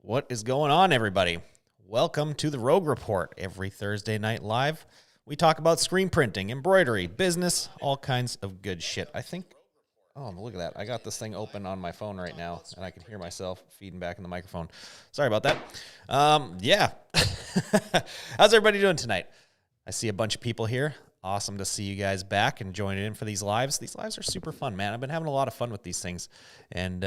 What is going on, everybody? Welcome to the Rogue Report. Every Thursday night live, we talk about screen printing, embroidery, business, all kinds of good shit. I think, oh, look at that. I got this thing open on my phone right now, and I can hear myself feeding back in the microphone. Sorry about that. Yeah. How's everybody doing tonight? I see a bunch of people here. Awesome to see you guys back and joining in for these lives. These lives are super fun, man. I've been having a lot of fun with these things, and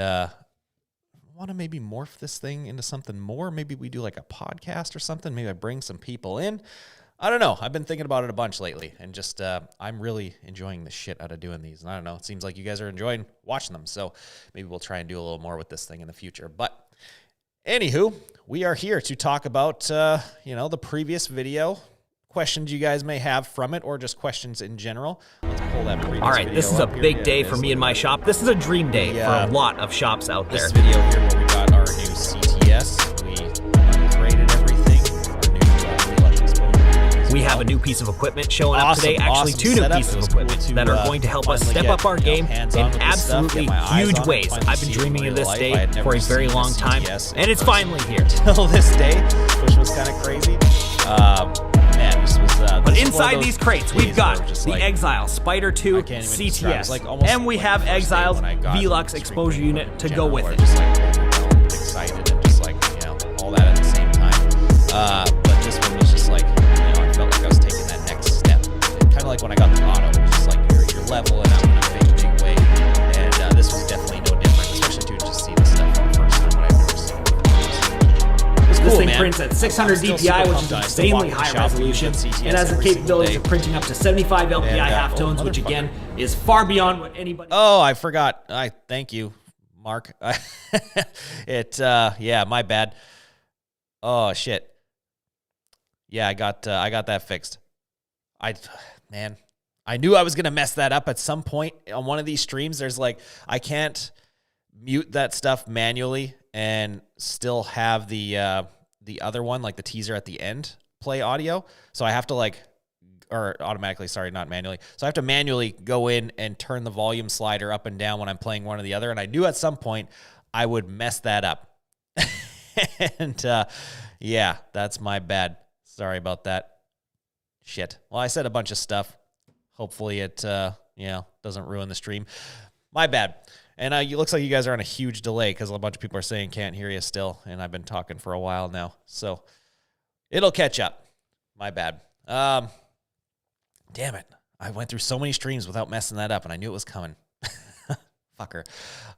want to maybe morph this thing into something more. Maybe we do like a podcast or something. Maybe I bring some people in. I don't know. I've been thinking about it a bunch lately, and just I'm really enjoying the shit out of doing these. And I don't know. It seems like you guys are enjoying watching them, so maybe we'll try and do a little more with this thing in the future. But anywho, we are here to talk about the previous video. Questions you guys may have from it, or just questions in general. Let's pull that previous All right, video this is a up here. big day for me and my shop. This is a dream day for a lot of shops out there. This video here where we got our new CTS. We upgraded everything. Our new exposure. We have a new piece of equipment showing up today. Actually, two new pieces of equipment that are going to help us step up our game in absolutely huge ways. I've been dreaming of this day for a very long time, and it's finally here. Till this day, which was kind of crazy. But inside these crates, we've got the Exile Spider 2 CTS, and we have Exile's Velux exposure unit to go with it. Just excited and just all that at the same time. But this one was just I felt like I was taking that next step. Kind of like when I got the auto, it was just like you're leveling up in a big way. And this was definitely no different, especially to just see this stuff for the first time when I've never seen it before. This thing prints at 600 DPI, which is insanely high resolution, and has the capabilities of printing up to 75 LPI halftones, which again is far beyond what anybody. Oh, I forgot. Thank you, Mark. My bad. Oh shit. Yeah, I got that fixed. I knew I was gonna mess that up at some point on one of these streams. There's I can't mute that stuff manually and still have the other one, like the teaser at the end, play audio. So I have to or automatically, sorry, not manually. So I have to manually go in and turn the volume slider up and down when I'm playing one or the other. And I knew at some point I would mess that up. And that's my bad. Sorry about that. Shit. Well, I said a bunch of stuff. Hopefully it, doesn't ruin the stream. My bad. And it looks like you guys are on a huge delay because a bunch of people are saying can't hear you still. And I've been talking for a while now. So it'll catch up. My bad. Damn it. I went through so many streams without messing that up, and I knew it was coming. Fucker.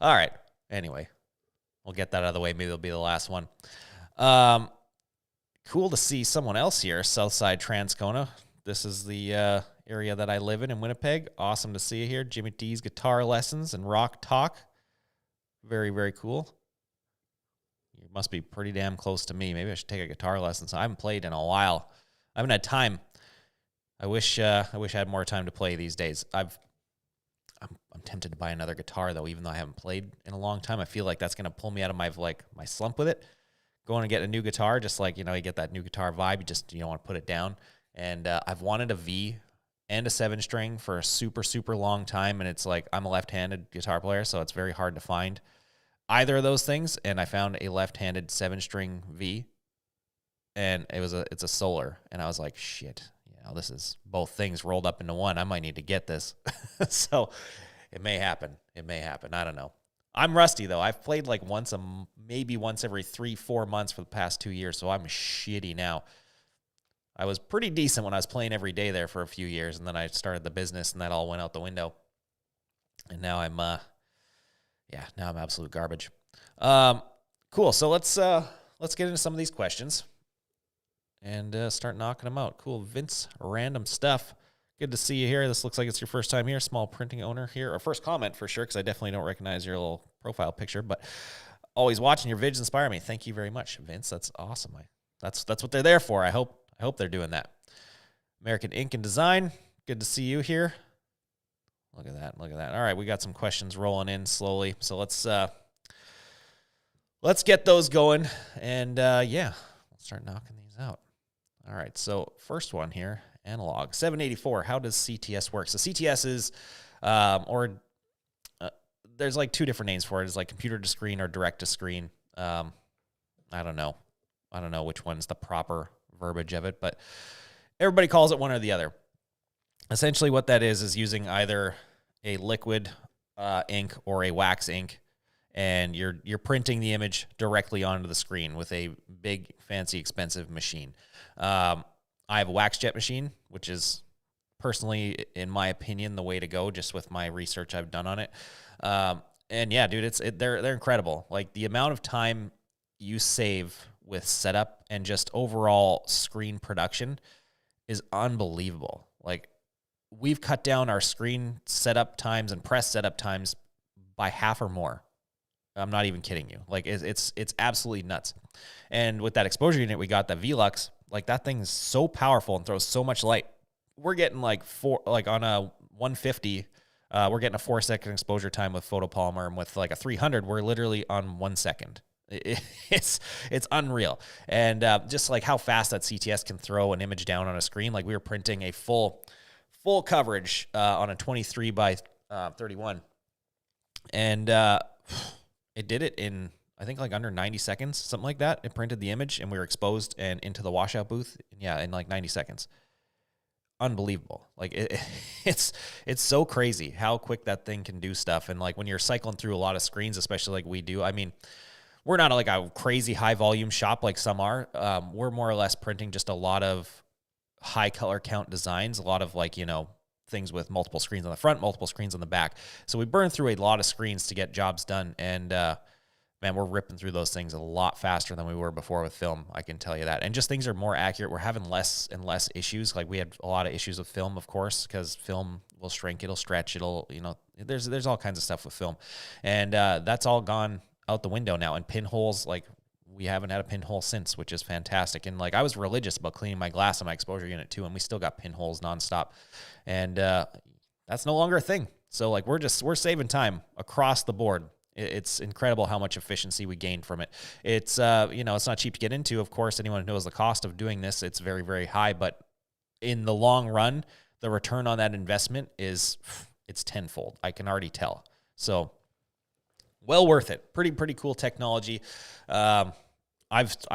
All right. Anyway, we'll get that out of the way. Maybe it'll be the last one. Cool to see someone else here, Southside Transcona. This is the area that I live in Winnipeg. Awesome to see you here. Jimmy D's guitar lessons and rock talk. Very, very cool. You must be pretty damn close to me. Maybe I should take a guitar lesson. So I haven't played in a while. I haven't had time. I wish I had more time to play these days. I'm tempted to buy another guitar though, even though I haven't played in a long time. I feel like that's gonna pull me out of my slump with it. Going and get a new guitar, just you get that new guitar vibe. You don't want to put it down. And I've wanted a V and a 7-string for a super, super long time. And it's I'm a left-handed guitar player, so it's very hard to find either of those things. And I found a left-handed 7-string V, and it's a Solar. And I was like, shit, this is both things rolled up into one. I might need to get this. So it may happen. I don't know. I'm rusty though. I've played maybe once every 3-4 months for the past 2 years. So I'm shitty now. I was pretty decent when I was playing every day there for a few years, and then I started the business, and that all went out the window. And now I'm absolute garbage. Cool. So let's get into some of these questions and start knocking them out. Cool, Vince, random stuff. Good to see you here. This looks like it's your first time here. Small printing owner here, or first comment for sure, because I definitely don't recognize your little profile picture. But always watching your vids inspire me. Thank you very much, Vince. That's awesome. That's what they're there for. I hope they're doing that. American Ink and Design. Good to see you here. Look at that. All right, we got some questions rolling in slowly. So let's get those going. And let's start knocking these out. All right, so first one here, analog 784. How does CTS work? So CTS is, there's two different names for it. It's computer to screen or direct to screen. I don't know. I don't know which one's the proper verbiage of it, but everybody calls it one or the other. Essentially what that is using either a liquid ink or a wax ink, and you're printing the image directly onto the screen with a big, fancy, expensive machine. I have a wax jet machine, which is personally, in my opinion, the way to go, just with my research I've done on it. And yeah, dude, they're incredible. Like the amount of time you save with setup and just overall screen production is unbelievable. Like we've cut down our screen setup times and press setup times by half or more. I'm not even kidding you. Like it's absolutely nuts. And with that exposure unit we got, that Velux, like that thing is so powerful and throws so much light. We're getting like on a 150, we're getting a 4-second exposure time with photopolymer, and with like a 300, we're literally on 1 second. It's unreal. And just like how fast that CTS can throw an image down on a screen. Like we were printing a full coverage on a 23 by 31, and it did it in, I think, like under 90 seconds, something like that. It printed the image and we were exposed and into the washout booth. Yeah, in like 90 seconds. Unbelievable. Like it's so crazy how quick that thing can do stuff. And like when you're cycling through a lot of screens, especially like we do, I mean, we're not like a crazy high volume shop like some are. We're more or less printing just a lot of high color count designs, a lot of like, you know, things with multiple screens on the front, multiple screens on the back. So we burn through a lot of screens to get jobs done. And man, we're ripping through those things a lot faster than we were before with film. I can tell you that. And just things are more accurate. We're having less and less issues. Like we had a lot of issues with film, of course, because film will shrink, it'll stretch, it'll, you know, there's all kinds of stuff with film. And that's all gone out the window now. And pinholes, like we haven't had a pinhole since, which is fantastic. And like I was religious about cleaning my glass on my exposure unit too, and we still got pinholes nonstop. And that's no longer a thing. So like we're saving time across the board. It's incredible how much efficiency we gain from it. It's you know, it's not cheap to get into. Of course, anyone who knows the cost of doing this, it's very, very high. But in the long run, the return on that investment it's tenfold. I can already tell. So well worth it. Pretty cool technology. I'm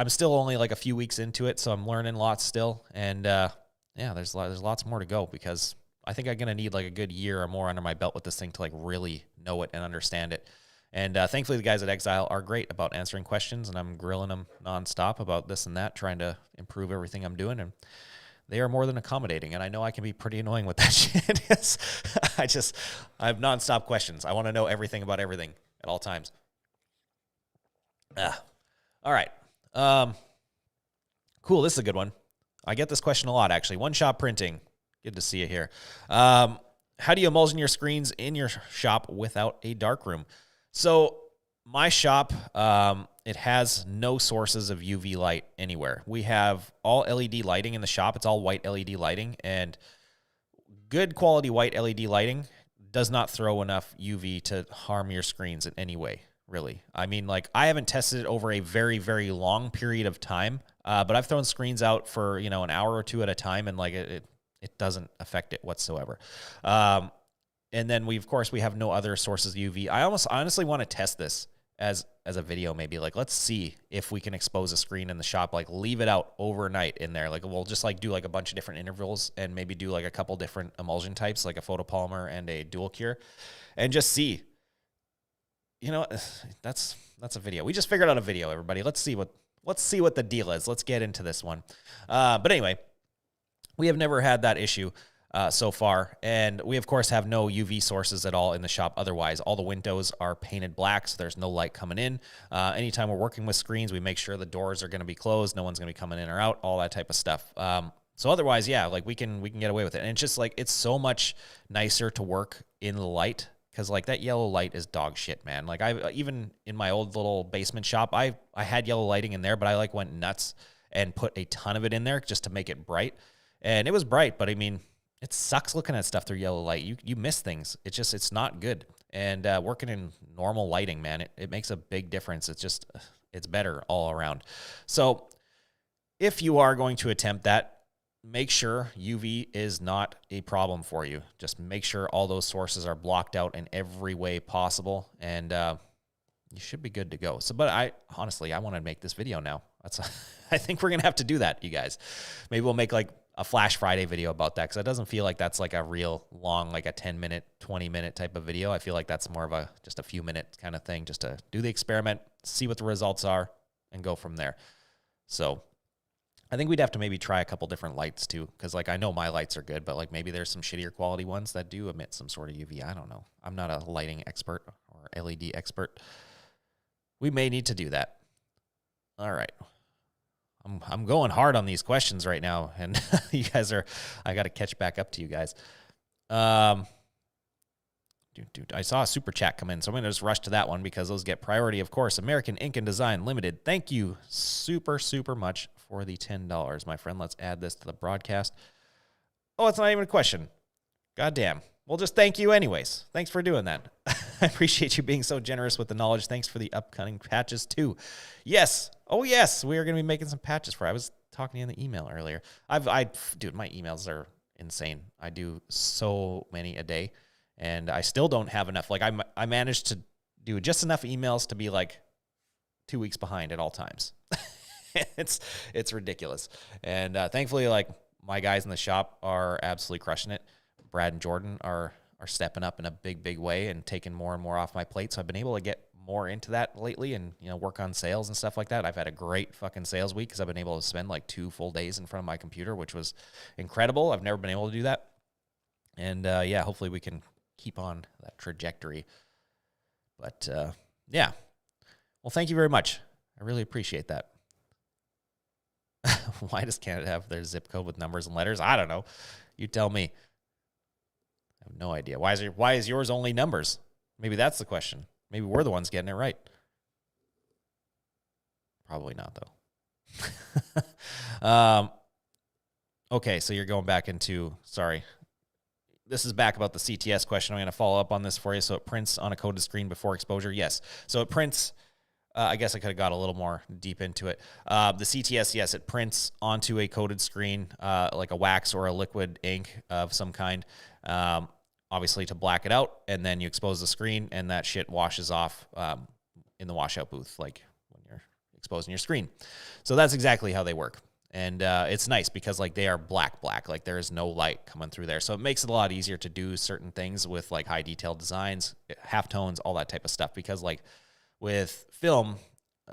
still only like a few weeks into it, so I'm learning lots still. And yeah, there's lots more to go, because I think I'm gonna need like a good year or more under my belt with this thing to like really know it and understand it. And thankfully, the guys at Exile are great about answering questions, and I'm grilling them nonstop about this and that, trying to improve everything I'm doing. And they are more than accommodating. And I know I can be pretty annoying with that shit. I have nonstop questions. I want to know everything about everything at all times. All right. Cool. This is a good one. I get this question a lot, actually. One Shot Printing. Good to see you here. How do you emulsion your screens in your shop without a darkroom? So my shop, it has no sources of UV light anywhere. We have all LED lighting in the shop. It's all white LED lighting, and good quality white LED lighting does not throw enough UV to harm your screens in any way, really. I mean, like, I haven't tested it over a very, very long period of time, but I've thrown screens out for, you know, an hour or two at a time, and like it doesn't affect it whatsoever. And then we have no other sources of UV. I honestly want to test this as a video, maybe. Like, let's see if we can expose a screen in the shop, like leave it out overnight in there. Like we'll just like do like a bunch of different intervals and maybe do like a couple different emulsion types, like a photopolymer and a dual cure, and just see. You know, that's a video. We just figured out a video, everybody. Let's see what the deal is. Let's get into this one. But anyway, we have never had that issue so far. And we, of course, have no UV sources at all in the shop otherwise. All the windows are painted black, so there's no light coming in. Anytime we're working with screens, we make sure the doors are going to be closed. No one's going to be coming in or out, all that type of stuff. So otherwise, yeah, like we can get away with it. And it's just like, it's so much nicer to work in the light, because like that yellow light is dog shit, man. Like I even in my old little basement shop, I had yellow lighting in there, but I like went nuts and put a ton of it in there just to make it bright. And it was bright, but I mean, it sucks looking at stuff through yellow light. You miss things. It's not good. And working in normal lighting, man, it makes a big difference. It's better all around. So if you are going to attempt that, make sure UV is not a problem for you. Just make sure all those sources are blocked out in every way possible. And you should be good to go. So, but I honestly, I want to make this video now. I think we're going to have to do that, you guys. Maybe we'll make like a Flash Friday video about that, because it doesn't feel like that's like a real long, like a 10-minute, 20-minute type of video. I feel like that's more of just a few minute kind of thing, just to do the experiment, see what the results are, and go from there. So I think we'd have to maybe try a couple different lights too, because like I know my lights are good, but like maybe there's some shittier quality ones that do emit some sort of UV. I don't know. I'm not a lighting expert or LED expert. We may need to do that. All right. I'm going hard on these questions right now, and you guys I got to catch back up to you guys. I saw a super chat come in, so I'm going to just rush to that one because those get priority, of course. American Ink and Design Limited. Thank you super much for the $10, my friend. Let's add this to the broadcast. Oh, it's not even a question. Goddamn. Well, just thank you anyways. Thanks for doing that. I appreciate you being so generous with the knowledge. Thanks for the upcoming patches too. Yes. Oh, yes. We are going to be making some patches for. I was talking to you in the email earlier. Dude, my emails are insane. I do so many a day, and I still don't have enough. Like I managed to do just enough emails to be like 2 weeks behind at all times. It's ridiculous. And thankfully, like my guys in the shop are absolutely crushing it. Brad and Jordan are stepping up in a big way and taking more and more off my plate. So I've been able to get more into that lately and, work on sales and stuff like that. I've had a great fucking sales week because I've been able to spend like 2 full days in front of my computer, which was incredible. I've never been able to do that. And yeah, hopefully we can keep on that trajectory. But yeah, well, thank you very much. I really appreciate that. Why does Canada have their zip code with numbers and letters? I don't know. You tell me. I have no idea. Why is yours only numbers? Maybe that's the question. Maybe we're the ones getting it right. Probably not, though. Okay, so you're going back into, sorry. This is back about the CTS question. I'm going to follow up on this for you. So it prints on a coded screen before exposure. Yes. So it prints, I guess I could have got a little more deep into it. The CTS, yes, it prints onto a coated screen, like a wax or a liquid ink of some kind. Obviously to black it out, and then you expose the screen, and that shit washes off in the washout booth, like when you're exposing your screen. So that's exactly how they work. And it's nice because like they are black, like there is no light coming through there. So it makes it a lot easier to do certain things with like high detailed designs, halftones, all that type of stuff. Because like with film,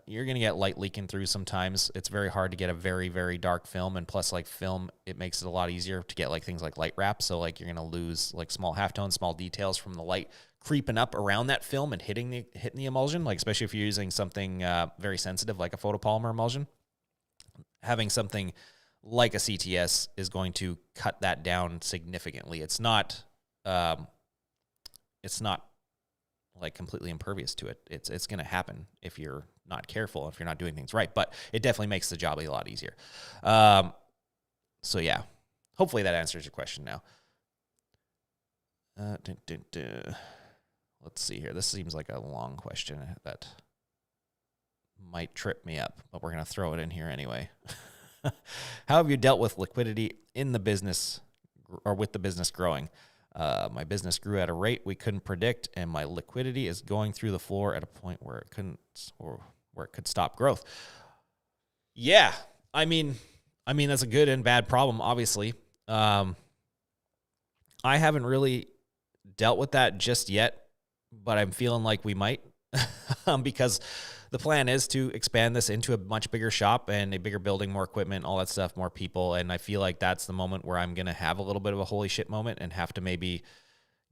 you're going to get light leaking through sometimes. It's very hard to get a very dark film. And plus like film, it makes it a lot easier to get like things like light wrap. So like you're going to lose like small halftones, small details from the light creeping up around that film and hitting the emulsion. Like especially if you're using something very sensitive like a photopolymer emulsion. Having something like a CTS is going to cut that down significantly. It's not like completely impervious to it. It's going to happen if you're not careful, if you're not doing things right, but it definitely makes the job a lot easier. So yeah, hopefully that answers your question now. Let's see here. This seems like a long question that might trip me up, but we're going to throw it in here anyway. How have you dealt with liquidity in the business or with the business growing? My business grew at a rate we couldn't predict, and my liquidity is going through the floor at a point where it couldn't, or where it could stop growth. Yeah, I mean that's a good and bad problem, obviously. I haven't really dealt with that just yet, but I'm feeling like we might, because the plan is to expand this into a much bigger shop and a bigger building, more equipment, all that stuff, more people. And I feel like that's the moment where I'm going to have a little bit of a holy shit moment and have to maybe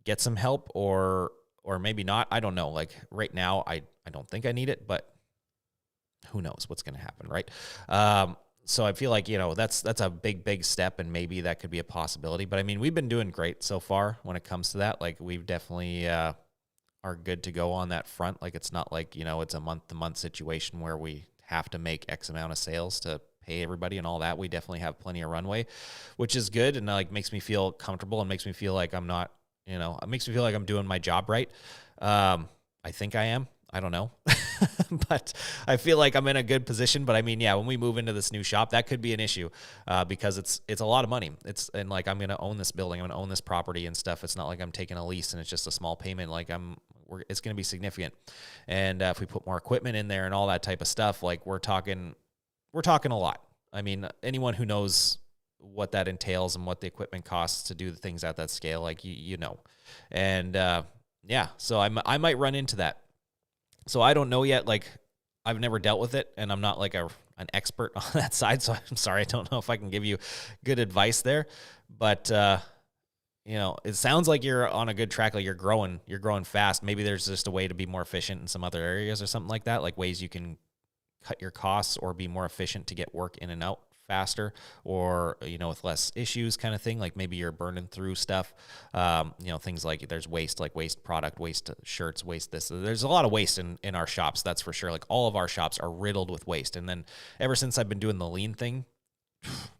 get some help or maybe not. I don't know. Like right now, I don't think I need it, but who knows what's going to happen, right? So I feel like, that's a big step, and maybe that could be a possibility. But I mean, we've been doing great so far when it comes to that. Like we've definitely are good to go on that front. Like it's not like, it's a month-to-month situation where we have to make X amount of sales to pay everybody and all that. We definitely have plenty of runway, which is good, and like makes me feel comfortable and makes me feel like I'm not, it makes me feel like I'm doing my job right. I think I am. I don't know. But I feel like I'm in a good position. But I mean, yeah, when we move into this new shop, that could be an issue because it's a lot of money. And like I'm going to own this building, I'm going to own this property and stuff. It's not like I'm taking a lease and it's just a small payment. Like it's going to be significant. And if we put more equipment in there and all that type of stuff, like we're talking a lot. I mean, anyone who knows what that entails and what the equipment costs to do the things at that scale, like you know. And yeah, so I might run into that. So I don't know yet. Like, I've never dealt with it, and I'm not like an expert on that side. So I'm sorry, I don't know if I can give you good advice there. But you know, it sounds like you're on a good track. Like you're growing fast. Maybe there's just a way to be more efficient in some other areas or something like that. Like ways you can cut your costs or be more efficient to get work in and out faster, or, you know, with less issues kind of thing. Like maybe you're burning through stuff, you know, things like there's waste, like waste product, waste shirts, waste this. There's a lot of waste in our shops, that's for sure. Like all of our shops are riddled with waste. And then ever since I've been doing the lean thing,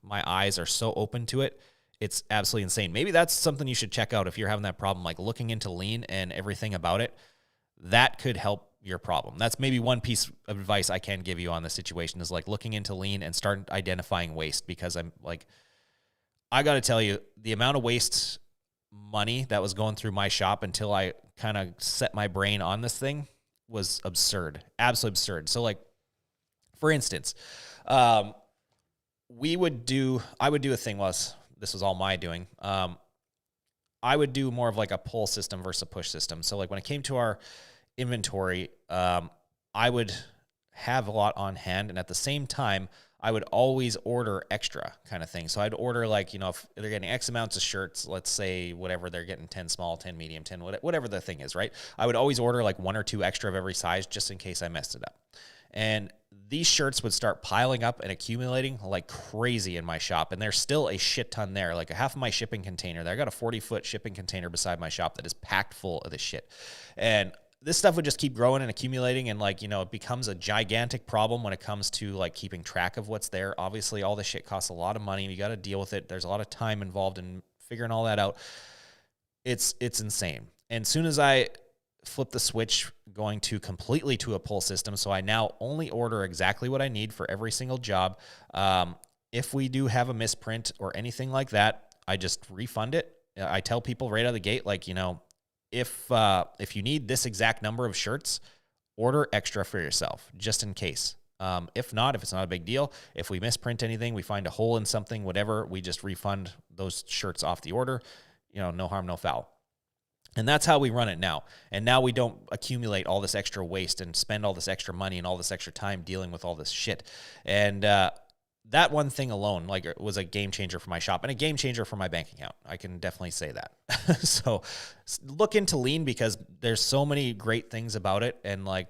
my eyes are so open to it. It's absolutely insane. Maybe that's something you should check out if you're having that problem, like looking into lean and everything about it. That could help your problem. That's maybe one piece of advice I can give you on this situation, is like looking into lean and start identifying waste, because I'm like, I got to tell you, the amount of waste money that was going through my shop until I kind of set my brain on this thing was absurd, absolutely absurd. So like, for instance, I would do a thing, this was all my doing. I would do more of like a pull system versus a push system. So like when it came to our inventory, I would have a lot on hand, and at the same time, I would always order extra kind of thing. So I'd order, like, you know, if they're getting X amounts of shirts, let's say whatever, they're getting 10 small, 10 medium, 10, whatever the thing is, right? I would always order like 1 or 2 extra of every size just in case I messed it up. And these shirts would start piling up and accumulating like crazy in my shop. And there's still a shit ton there. Like a half of my shipping container there, I got a 40-foot shipping container beside my shop that is packed full of this shit. And this stuff would just keep growing and accumulating, and like, you know, it becomes a gigantic problem when it comes to like keeping track of what's there. Obviously, all this shit costs a lot of money. You got to deal with it. There's a lot of time involved in figuring all that out. It's insane. And as soon as I flip the switch going to completely to a pull system, so I now only order exactly what I need for every single job. If we do have a misprint or anything like that, I just refund it. I tell people right out of the gate, like, you know, if you need this exact number of shirts, order extra for yourself, just in case. If not, if it's not a big deal, if we misprint anything, we find a hole in something, whatever, we just refund those shirts off the order. You know, no harm, no foul. And that's how we run it now. And now we don't accumulate all this extra waste and spend all this extra money and all this extra time dealing with all this shit. And that one thing alone, like, it was a game changer for my shop and a game changer for my bank account. I can definitely say that. So look into lean, because there's so many great things about it. And like,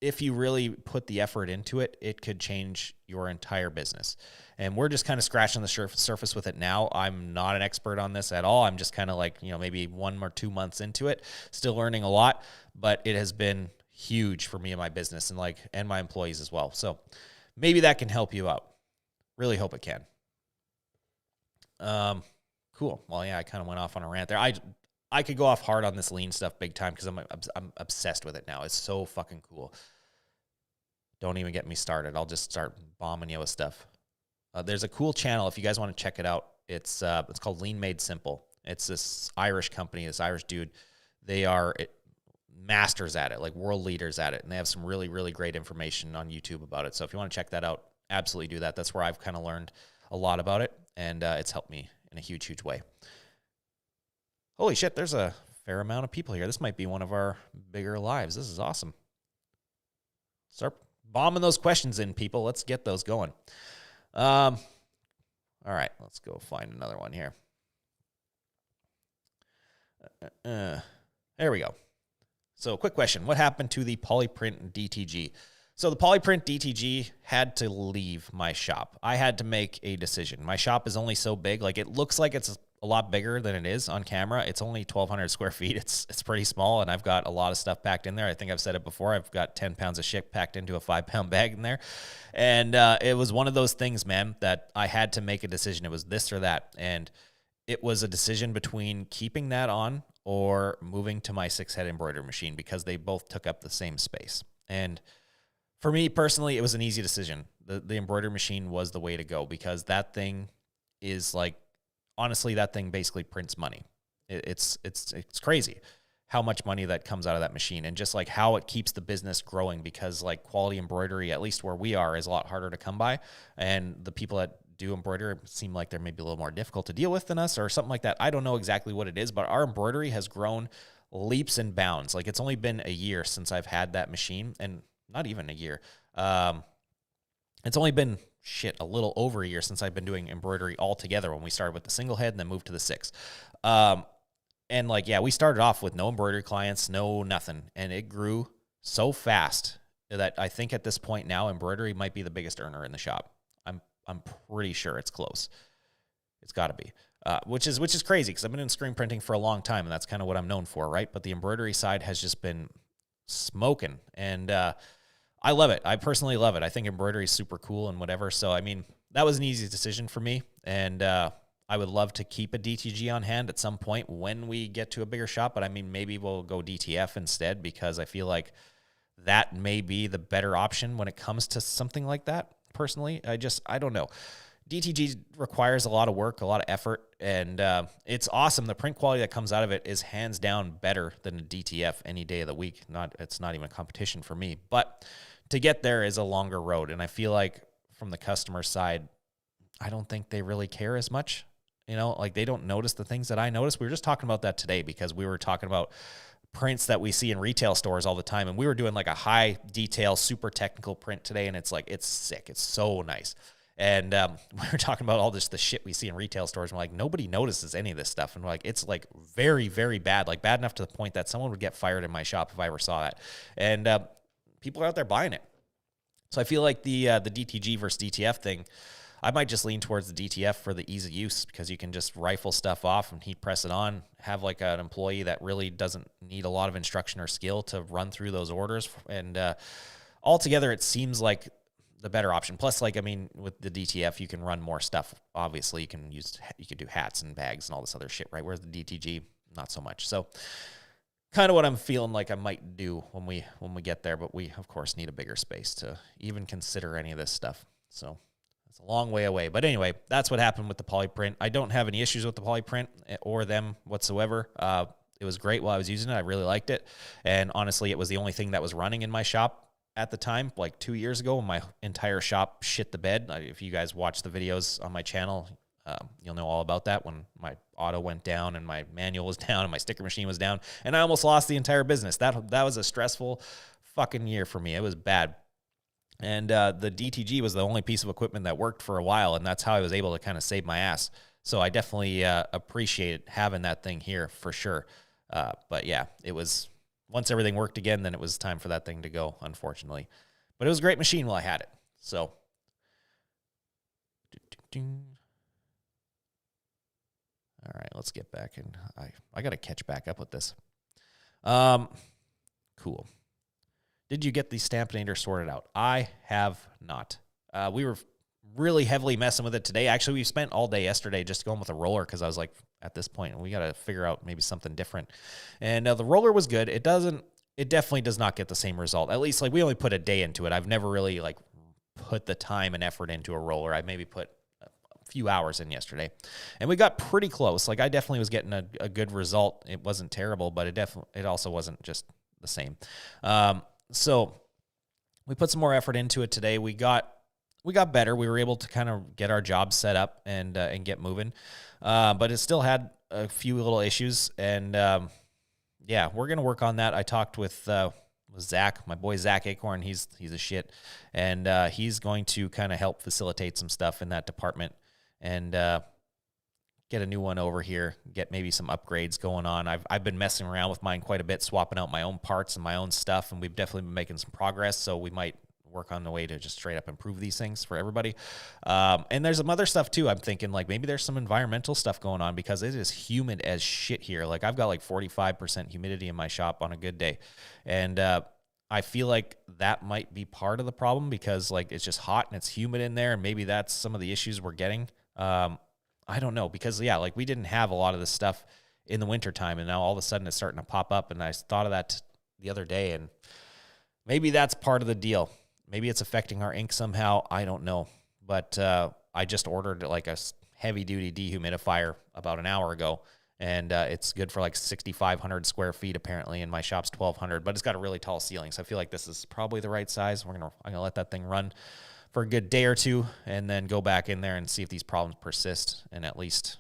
if you really put the effort into it, it could change your entire business. And we're just kind of scratching the surface with it now. I'm not an expert on this at all. I'm just kind of like, you know, maybe 1 or 2 months into it, still learning a lot, but it has been huge for me and my business, and my employees as well. So maybe that can help you out. Really hope it can. Cool. Well, yeah, I kind of went off on a rant there. I could go off hard on this lean stuff big time, because I'm obsessed with it now. It's so fucking cool. Don't even get me started. I'll just start bombing you with stuff. There's a cool channel if you guys want to check it out. It's called Lean Made Simple. It's this Irish company, this Irish dude. They are masters at it, like world leaders at it, and they have some really, really great information on YouTube about it. So if you want to check that out, absolutely do that. That's where I've kind of learned a lot about it, and it's helped me in a huge, huge way. Holy shit, there's a fair amount of people here. This might be one of our bigger lives. This is awesome. Start bombing those questions in, people. Let's get those going. All right, let's go find another one here. There we go. So, quick question. What happened to the Polyprint DTG? So, the Polyprint DTG had to leave my shop. I had to make a decision. My shop is only so big. Like, it looks like it's a lot bigger than it is on camera. It's only 1,200 square feet. It's pretty small, and I've got a lot of stuff packed in there. I think I've said it before. I've got 10 pounds of shit packed into a 5-pound bag in there. And it was one of those things, man, that I had to make a decision. It was this or that. And it was a decision between keeping that on or moving to my 6-head embroidery machine, because they both took up the same space. And for me personally, it was an easy decision. The embroidery machine was the way to go, because that thing is like, honestly, that thing basically prints money. It's crazy. how much money that comes out of that machine and just like how it keeps the business growing, because like quality embroidery, at least where we are, is a lot harder to come by. And the people that do embroidery seem like they're maybe a little more difficult to deal with than us or something like that. I don't know exactly what it is, but our embroidery has grown leaps and bounds. Like it's only been a year since I've had that machine, and not even a year. It's only been a little over a year since I've been doing embroidery altogether, when we started with the single head and then moved to the 6. And like, yeah, we started off with no embroidery clients, no nothing. And it grew so fast that I think at this point now, embroidery might be the biggest earner in the shop. I'm pretty sure it's close. It's got to be, which is crazy, because I've been in screen printing for a long time, and that's kind of what I'm known for, right? But the embroidery side has just been smoking, and I love it. I personally love it. I think embroidery is super cool and whatever. So, I mean, that was an easy decision for me, and I would love to keep a DTG on hand at some point when we get to a bigger shop, but I mean, maybe we'll go DTF instead, because I feel like that may be the better option when it comes to something like that. Personally, I don't know. DTG requires a lot of work, a lot of effort, and it's awesome. The print quality that comes out of it is hands down better than a DTF any day of the week. It's not even a competition for me, but to get there is a longer road. And I feel like from the customer side, I don't think they really care as much. You know, like they don't notice the things that I notice. We were just talking about that today, because we were talking about prints that we see in retail stores all the time. And we were doing like a high detail, super technical print today. And it's like, it's sick. It's so nice. And we were talking about all the shit we see in retail stores. And we're like, nobody notices any of this stuff. And we're like, it's like very, very bad, like bad enough to the point that someone would get fired in my shop if I ever saw that. And people are out there buying it. So I feel like the DTG versus DTF thing, I might just lean towards the DTF for the ease of use, because you can just rifle stuff off and heat press it on, have like an employee that really doesn't need a lot of instruction or skill to run through those orders. And altogether, it seems like the better option. Plus, like, I mean, with the DTF, you can run more stuff. Obviously, you can do hats and bags and all this other shit, right? Whereas the DTG, not so much. So kind of what I'm feeling like I might do when we get there. But we, of course, need a bigger space to even consider any of this stuff. So it's a long way away. But anyway, that's what happened with the polyprint. I don't have any issues with the polyprint or them whatsoever. It was great while I was using it. I really liked it. And honestly, it was the only thing that was running in my shop at the time, like 2 years ago, when my entire shop shit the bed. If you guys watch the videos on my channel, you'll know all about that, when my auto went down and my manual was down and my sticker machine was down, and I almost lost the entire business. That was a stressful fucking year for me. It was bad. And the DTG was the only piece of equipment that worked for a while, and that's how I was able to kind of save my ass. So I definitely appreciate having that thing here for sure. But yeah, it was, once everything worked again, then it was time for that thing to go, unfortunately. But it was a great machine while I had it. So all right, let's get back in. I got to catch back up with this. Cool. Did you get the Stampinator sorted out? I have not. We were really heavily messing with it today. Actually, we spent all day yesterday just going with a roller, because I was like, at this point, we got to figure out maybe something different. And the roller was good. It definitely does not get the same result. At least, like, we only put a day into it. I've never really like put the time and effort into a roller. I maybe put a few hours in yesterday, and we got pretty close. Like, I definitely was getting a good result. It wasn't terrible, but it also wasn't just the same. So we put some more effort into it today. We got better. We were able to kind of get our job set up and get moving. But it still had a few little issues, and yeah, we're gonna work on that. I talked with Zach, my boy Zach Acorn. He's a shit, and he's going to kind of help facilitate some stuff in that department, and get a new one over here, get maybe some upgrades going on. I've been messing around with mine quite a bit, swapping out my own parts and my own stuff, and we've definitely been making some progress. So we might work on the way to just straight up improve these things for everybody. And there's some other stuff too. I'm thinking like maybe there's some environmental stuff going on, because it is humid as shit here. Like, I've got like 45% humidity in my shop on a good day. And I feel like that might be part of the problem, because like it's just hot and it's humid in there. And maybe that's some of the issues we're getting. I don't know, because yeah, like we didn't have a lot of this stuff in the wintertime, and now all of a sudden it's starting to pop up. And I thought of that the other day, and maybe that's part of the deal. Maybe it's affecting our ink somehow. I don't know. But I just ordered like a heavy-duty dehumidifier about an hour ago, And it's good for like 6,500 square feet apparently, and my shop's 1,200, but it's got a really tall ceiling, so I feel like this is probably the right size. I'm gonna let that thing run for a good day or two, and then go back in there and see if these problems persist, and at least,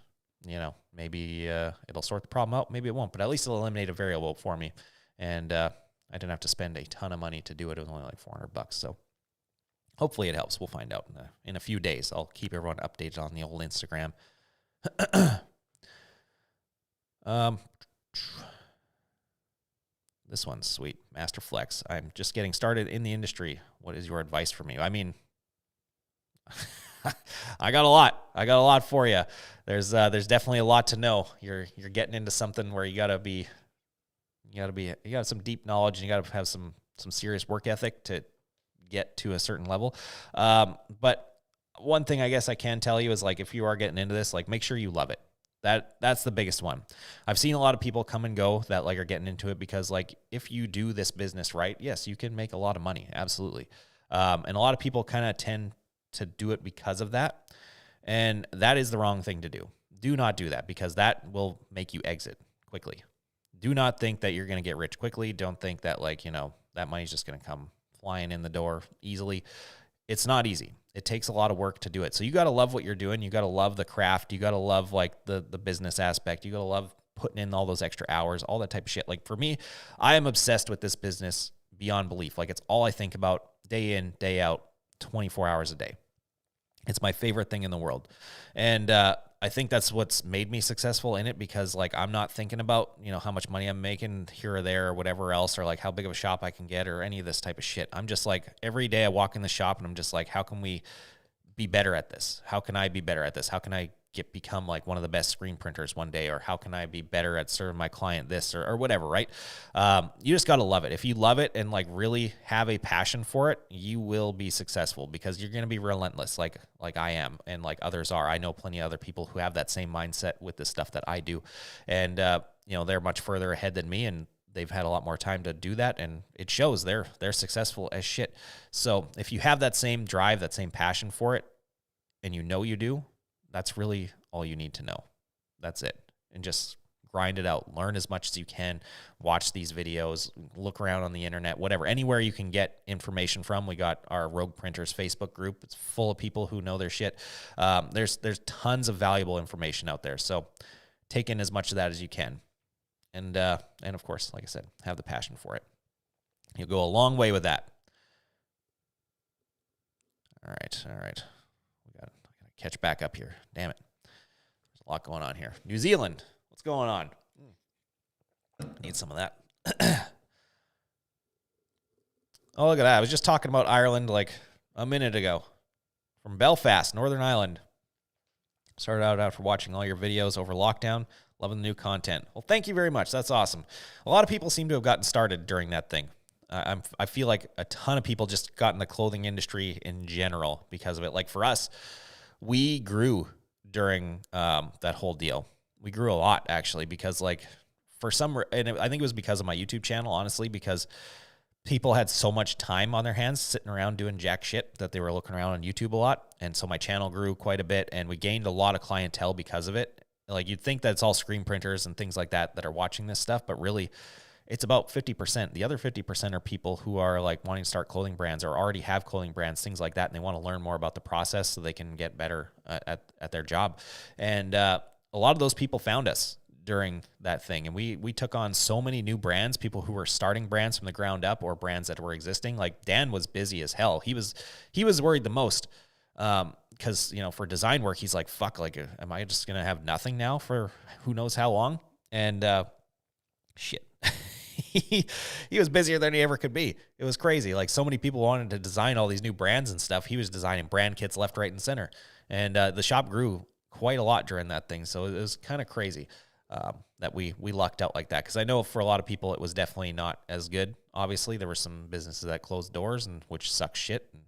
maybe it'll sort the problem out. Maybe it won't, but at least it'll eliminate a variable for me, and I didn't have to spend a ton of money to do it. It was only like $400, so hopefully it helps. We'll find out in a few days. I'll keep everyone updated on the old Instagram. This one's sweet. Master Flex. I'm just getting started in the industry. What is your advice for me? I mean, I got a lot for you. There's definitely a lot to know. You're getting into something where you got some deep knowledge, and you got to have some serious work ethic to get to a certain level. But one thing I guess I can tell you is, like, if you are getting into this, like, make sure you love it. That's the biggest one. I've seen a lot of people come and go that like are getting into it because, like, if you do this business right, yes, you can make a lot of money. Absolutely. And a lot of people kind of tend to do it because of that. And that is the wrong thing to do. Do not do that, because that will make you exit quickly. Do not think that you're going to get rich quickly. Don't think that, like, that money's just going to come flying in the door easily. It's not easy. It takes a lot of work to do it. So you got to love what you're doing. You got to love the craft. You got to love, like, the business aspect. You got to love putting in all those extra hours, all that type of shit. Like, for me, I am obsessed with this business beyond belief. Like, it's all I think about day in, day out, 24 hours a day. It's my favorite thing in the world. And I think that's what's made me successful in it, because, like, I'm not thinking about, how much money I'm making here or there or whatever else, or like how big of a shop I can get or any of this type of shit. I'm just like, every day I walk in the shop and I'm just like, how can we be better at this? How can I be better at this? How can I become like one of the best screen printers one day? Or how can I be better at serving my client this or whatever, right? You just got to love it. If you love it and, like, really have a passion for it, you will be successful, because you're going to be relentless like I am, and like others are. I know plenty of other people who have that same mindset with the stuff that I do. And, they're much further ahead than me, and they've had a lot more time to do that, and it shows. They're successful as shit. So if you have that same drive, that same passion for it, and you do, that's really all you need to know. That's it. And just grind it out. Learn as much as you can. Watch these videos. Look around on the internet, whatever. Anywhere you can get information from. We got our Rogue Printers Facebook group. It's full of people who know their shit. There's tons of valuable information out there. So take in as much of that as you can. And of course, like I said, have the passion for it. You'll go a long way with that. All right. Catch back up here. Damn it. There's a lot going on here. New Zealand. What's going on? Need some of that. Oh, look at that. I was just talking about Ireland like a minute ago. From Belfast, Northern Ireland. Started out after watching all your videos over lockdown. Loving the new content. Well, thank you very much. That's awesome. A lot of people seem to have gotten started during that thing. I feel like a ton of people just got in the clothing industry in general because of it. Like, for us, we grew during that whole deal. We grew a lot, actually, because, like, and I think it was because of my YouTube channel, honestly, because people had so much time on their hands sitting around doing jack shit that they were looking around on YouTube a lot. And so my channel grew quite a bit, and we gained a lot of clientele because of it. Like, you'd think that it's all screen printers and things like that are watching this stuff, but really it's about 50%. The other 50% are people who are, like, wanting to start clothing brands or already have clothing brands, things like that, and they want to learn more about the process so they can get better at their job. And a lot of those people found us during that thing, and we took on so many new brands, people who were starting brands from the ground up or brands that were existing. Like, Dan was busy as hell. He was worried the most because, for design work, he's like, fuck, like, am I just going to have nothing now for who knows how long? And shit. He was busier than he ever could be. It was crazy. Like, so many people wanted to design all these new brands and stuff. He was designing brand kits left, right, and center. And the shop grew quite a lot during that thing. So it was kind of crazy that we lucked out like that. Because I know for a lot of people, it was definitely not as good. Obviously, there were some businesses that closed doors, and which sucks shit. And,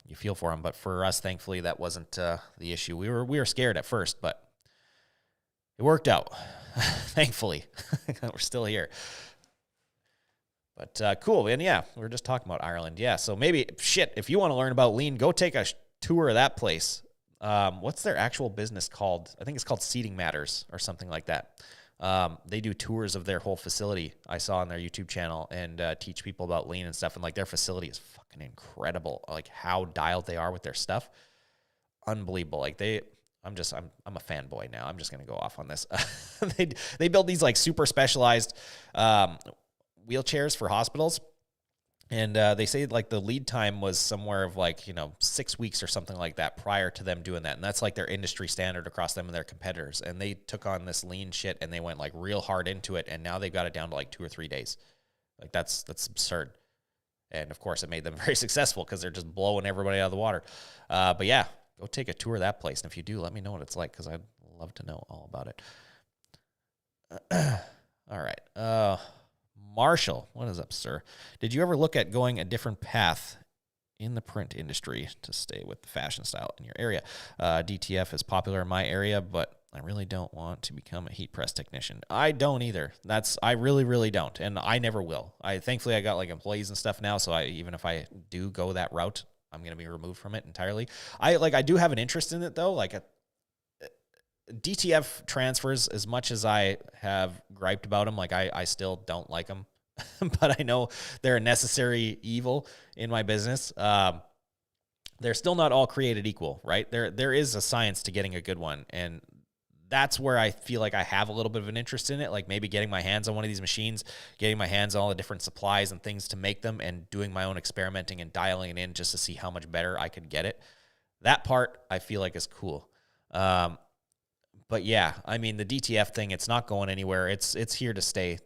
you feel for them. But for us, thankfully, that wasn't the issue. We were scared at first, but it worked out. Thankfully, we're still here. But cool. And yeah, we were just talking about Ireland. Yeah. So maybe, if you want to learn about lean, go take a tour of that place. What's their actual business called? I think it's called Seating Matters or something like that. They do tours of their whole facility. I saw on their YouTube channel and teach people about lean and stuff. And like their facility is fucking incredible. Like how dialed they are with their stuff. Unbelievable. Like I'm a fanboy now. I'm just going to go off on this. They build these like super specialized wheelchairs for hospitals. And they say like the lead time was somewhere of like, 6 weeks or something like that prior to them doing that. And that's like their industry standard across them and their competitors. And they took on this lean shit and they went like real hard into it. And now they've got it down to like 2 or 3 days. Like that's absurd. And of course it made them very successful because they're just blowing everybody out of the water. But yeah, go take a tour of that place. And if you do, let me know what it's like because I'd love to know all about it. All right. Marshall, what is up, sir? Did you ever look at going a different path in the print industry to stay with the fashion style in your area? DTF is popular in my area, but I really don't want to become a heat press technician. I don't either. I really, really don't, and I never will. Thankfully I got like employees and stuff now, so even if I do go that route, I'm going to be removed from it entirely. I do have an interest in it though, like DTF transfers, as much as I have griped about them, like I still don't like them, but I know they're a necessary evil in my business. They're still not all created equal, right? There is a science to getting a good one, and that's where I feel like I have a little bit of an interest in it, like maybe getting my hands on one of these machines, getting my hands on all the different supplies and things to make them, and doing my own experimenting and dialing it in just to see how much better I could get it. That part I feel like is cool. But yeah, I mean, the DTF thing, it's not going anywhere. It's here to stay.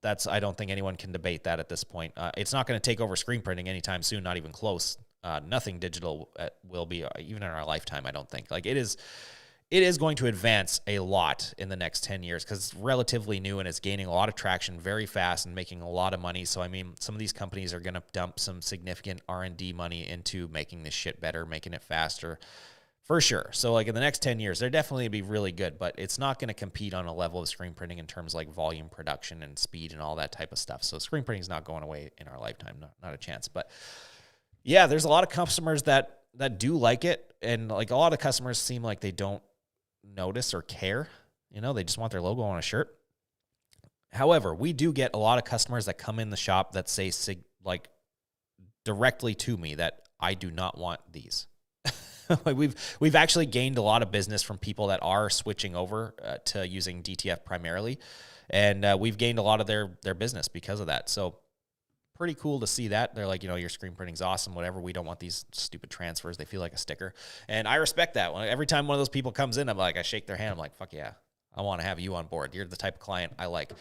I don't think anyone can debate that at this point. It's not going to take over screen printing anytime soon, not even close. Nothing digital will be, even in our lifetime, I don't think. Like it is going to advance a lot in the next 10 years because it's relatively new and it's gaining a lot of traction very fast and making a lot of money. So, I mean, some of these companies are going to dump some significant R&D money into making this shit better, making it faster. For sure. So like in the next 10 years, they're definitely going to be really good, but it's not going to compete on a level of screen printing in terms of like volume production and speed and all that type of stuff. So screen printing is not going away in our lifetime. Not a chance. But yeah, there's a lot of customers that do like it. And like a lot of customers seem like they don't notice or care. They just want their logo on a shirt. However, we do get a lot of customers that come in the shop that say like directly to me that I do not want these. We've actually gained a lot of business from people that are switching over to using DTF primarily, and we've gained a lot of their business because of that. So pretty cool to see that. They're like, your screen printing's awesome, whatever. We don't want these stupid transfers. They feel like a sticker, and I respect that. Every time one of those people comes in, I shake their hand. I'm like, fuck yeah, I want to have you on board. You're the type of client I like,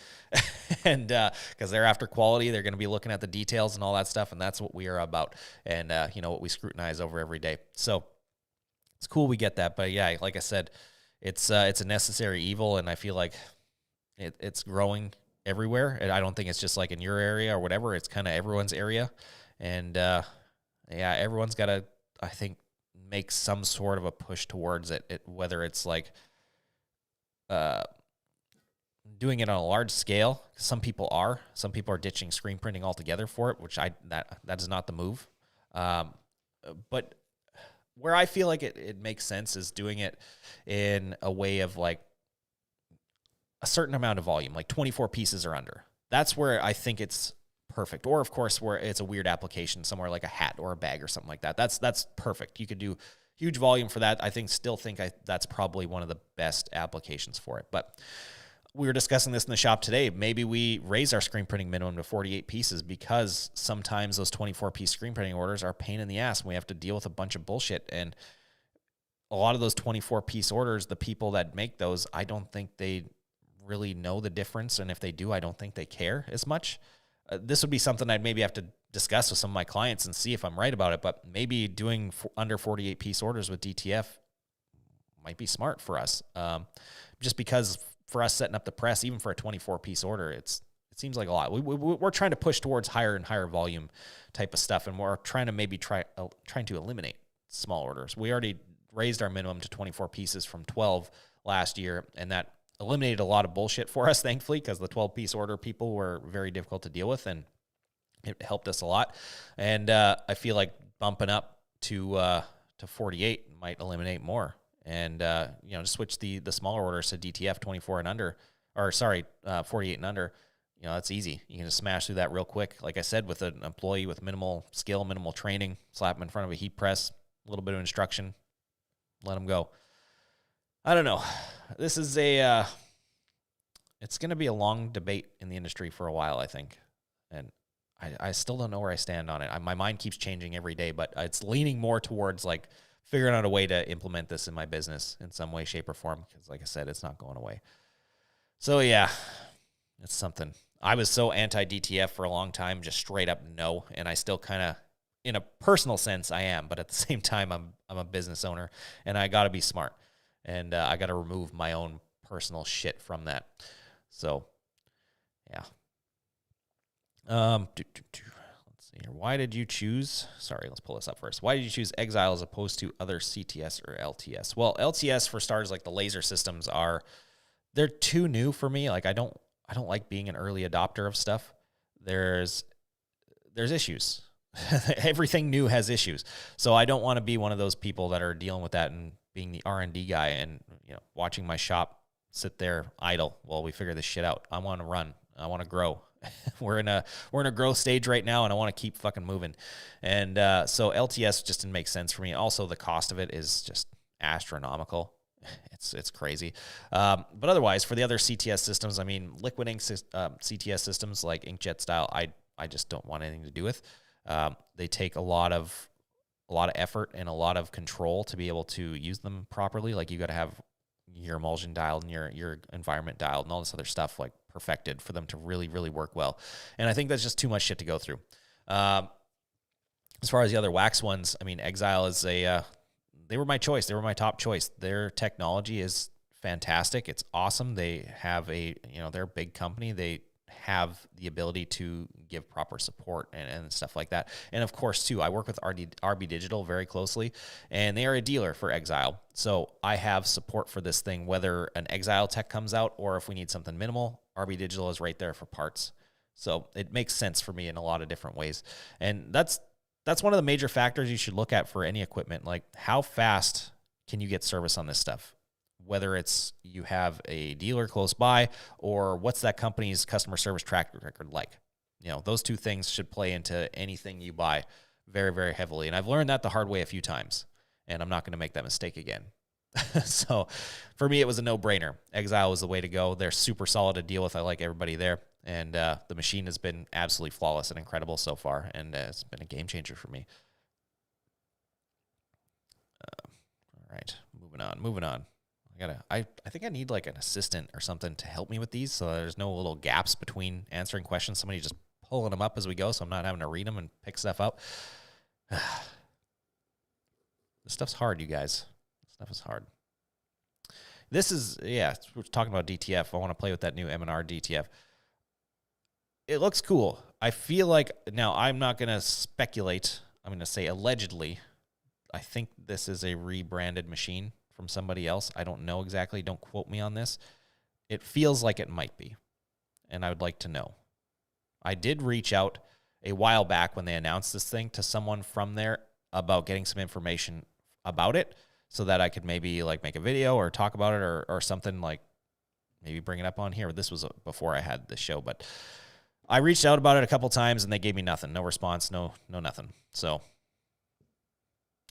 and because they're after quality, they're going to be looking at the details and all that stuff, and that's what we are about, and what we scrutinize over every day. So it's cool we get that, but yeah, like I said, it's a necessary evil, and I feel like it's growing everywhere. And I don't think it's just like in your area or whatever. It's kind of everyone's area, and yeah, everyone's got to, I think, make some sort of a push towards it. Whether it's like doing it on a large scale. Some people are ditching screen printing altogether for it, which that is not the move. But where I feel like it makes sense is doing it in a way of like a certain amount of volume, like 24 pieces or under. That's where I think it's perfect. Or of course, where it's a weird application somewhere like a hat or a bag or something like that. That's perfect. You could do huge volume for that. I still think that's probably one of the best applications for it. But we were discussing this in the shop today. Maybe we raise our screen printing minimum to 48 pieces because sometimes those 24-piece screen printing orders are a pain in the ass and we have to deal with a bunch of bullshit. And a lot of those 24-piece orders, the people that make those, I don't think they really know the difference. And if they do, I don't think they care as much. This would be something I'd maybe have to discuss with some of my clients and see if I'm right about it. But maybe doing under 48-piece orders with DTF might be smart for us. Just because for us setting up the press, even for a 24-piece order, it seems like a lot. We're trying to push towards higher and higher volume type of stuff, and we're trying to maybe trying to eliminate small orders. We already raised our minimum to 24 pieces from 12 last year, and that eliminated a lot of bullshit for us, thankfully, because the 12-piece order people were very difficult to deal with, and it helped us a lot. And I feel like bumping up to to 48 might eliminate more. And, to switch the smaller orders to DTF 24 and under, 48 and under, that's easy. You can just smash through that real quick. Like I said, with an employee with minimal skill, minimal training, slap them in front of a heat press, a little bit of instruction, let them go. I don't know. This is it's going to be a long debate in the industry for a while, I think. And I still don't know where I stand on it. My mind keeps changing every day, but it's leaning more towards like figuring out a way to implement this in my business in some way, shape, or form. Because like I said, it's not going away. So yeah, it's something. I was so anti-DTF for a long time, just straight up no. And I still kind of, in a personal sense, I am. But at the same time, I'm a business owner, and I got to be smart. And I got to remove my own personal shit from that. So, yeah. Let's see here. Why did you choose? Sorry, let's pull this up first. Why did you choose Exile as opposed to other CTS or LTS? Well, LTS for starters, like the laser systems they're too new for me. Like I don't like being an early adopter of stuff. There's issues. Everything new has issues. So I don't want to be one of those people that are dealing with that and being the R&D guy and watching my shop sit there idle while we figure this shit out. I want to run. I want to grow. We're in a growth stage right now, and I want to keep fucking moving. And so LTS just didn't make sense for me. Also, the cost of it is just astronomical. It's crazy. But otherwise, for the other CTS systems, I mean, liquid ink CTS systems like inkjet style, I just don't want anything to do with. They take a lot of effort and a lot of control to be able to use them properly. Like you got to have your emulsion dialed and your environment dialed and all this other stuff like perfected for them to really, really work well. And I think that's just too much shit to go through. As far as the other wax ones, I mean, Exile is they were my choice. They were my top choice. Their technology is fantastic. It's awesome. They have they're a big company. They have the ability to give proper support and stuff like that. And of course, too, I work with RB Digital very closely, and they are a dealer for Exile. So I have support for this thing, whether an Exile tech comes out or if we need something minimal, RB Digital is right there for parts. So it makes sense for me in a lot of different ways. And that's one of the major factors you should look at for any equipment. Like, how fast can you get service on this stuff? Whether it's you have a dealer close by or what's that company's customer service track record like. Those two things should play into anything you buy very, very heavily. And I've learned that the hard way a few times, and I'm not going to make that mistake again. So for me, it was a no-brainer. Exile was the way to go. They're super solid to deal with. I like everybody there. And the machine has been absolutely flawless and incredible so far, and it's been a game changer for me. All right, moving on. I think I need like an assistant or something to help me with these, so there's no little gaps between answering questions. Somebody just pulling them up as we go, so I'm not having to read them and pick stuff up. This stuff's hard, you guys. This stuff is hard. This is, we're talking about DTF. I want to play with that new M&R DTF. It looks cool. I feel like, now I'm not going to speculate. I'm going to say allegedly. I think this is a rebranded machine from somebody else. I don't know exactly. Don't quote me on this. It feels like it might be, and I would like to know. I did reach out a while back when they announced this thing to someone from there about getting some information about it so that I could maybe like make a video or talk about it or something, like maybe bring it up on here. This was before I had this show, but I reached out about it a couple times and they gave me nothing. No response, no nothing. So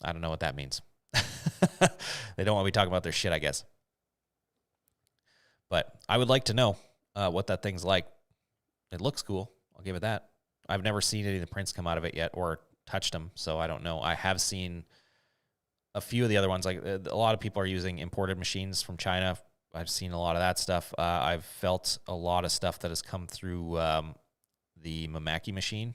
I don't know what that means. They don't want me talking about their shit, I guess. But I would like to know what that thing's like. It looks cool. I'll give it that. I've never seen any of the prints come out of it yet or touched them, so I don't know. I have seen a few of the other ones. Like a lot of people are using imported machines from China. I've seen a lot of that stuff. I've felt a lot of stuff that has come through the Mamaki machine.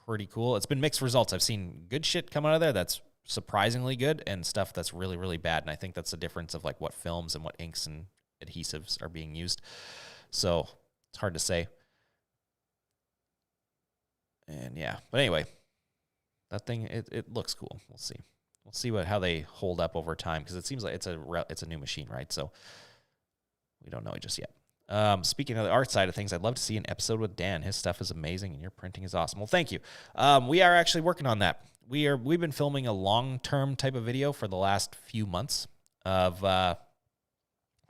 Pretty cool. It's been mixed results. I've seen good shit come out of there that's surprisingly good and stuff that's really, really bad. And I think that's the difference of like what films and what inks and adhesives are being used. So it's hard to say. And yeah, but anyway, that thing, it looks cool. We'll see. We'll see how they hold up over time, because it seems like it's a new machine, right? So we don't know it just yet. Speaking of the art side of things, I'd love to see an episode with Dan. His stuff is amazing and your printing is awesome. Well, thank you. We are actually working on that. we've been filming a long-term type of video for the last few months of, we're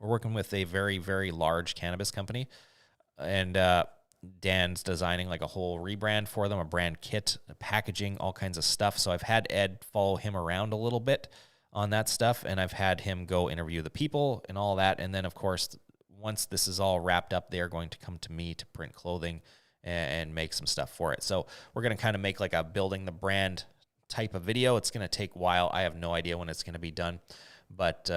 working with a very, very large cannabis company, and Dan's designing like a whole rebrand for them, a brand kit, packaging, all kinds of stuff. So I've had Ed follow him around a little bit on that stuff, and I've had him go interview the people and all that. And then, of course, once this is all wrapped up, they're going to come to me to print clothing and make some stuff for it. So we're going to kind of make like a building the brand type of video. It's going to take a while. I have no idea when it's going to be done, but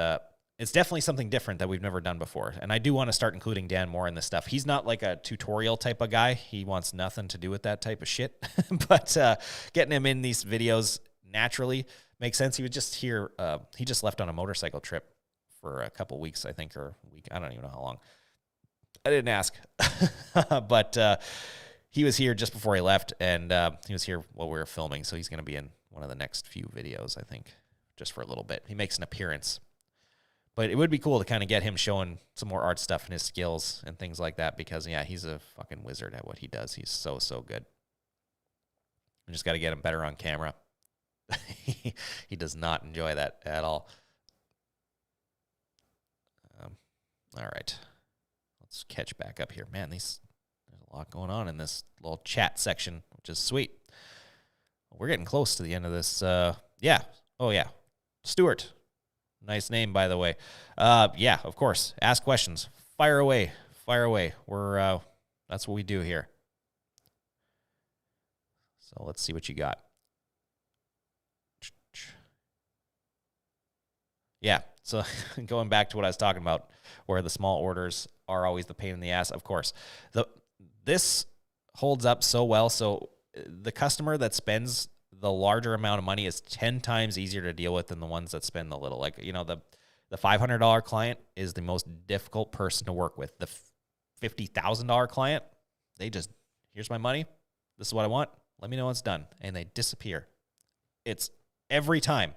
it's definitely something different that we've never done before. And I do want to start including Dan more in this stuff. He's not like a tutorial type of guy. He wants nothing to do with that type of shit. But getting him in these videos naturally makes sense. He was just here. He just left on a motorcycle trip for a couple weeks, I think, or a week. I don't even know how long. I didn't ask. But he was here just before he left, and he was here while we were filming. So he's going to be in one of the next few videos, I think, just for a little bit. He makes an appearance. But it would be cool to kind of get him showing some more art stuff and his skills and things like that, because, yeah, he's a fucking wizard at what he does. He's so, so good. We just got to get him better on camera. He does not enjoy that at all. All right. Let's catch back up here. Man, there's a lot going on in this little chat section, which is sweet. We're getting close to the end of this. Yeah. Oh, yeah. Stuart. Nice name, by the way. Yeah, of course. Ask questions. Fire away. Fire away. That's what we do here. So let's see what you got. Yeah, so going back to what I was talking about, where the small orders are always the pain in the ass, of course. This holds up so well. So the customer that spends the larger amount of money is 10 times easier to deal with than the ones that spend the little. Like, you know, the $500 client is the most difficult person to work with. The $50,000 client, they just, here's my money. This is what I want. Let me know when it's done. And they disappear. It's every time.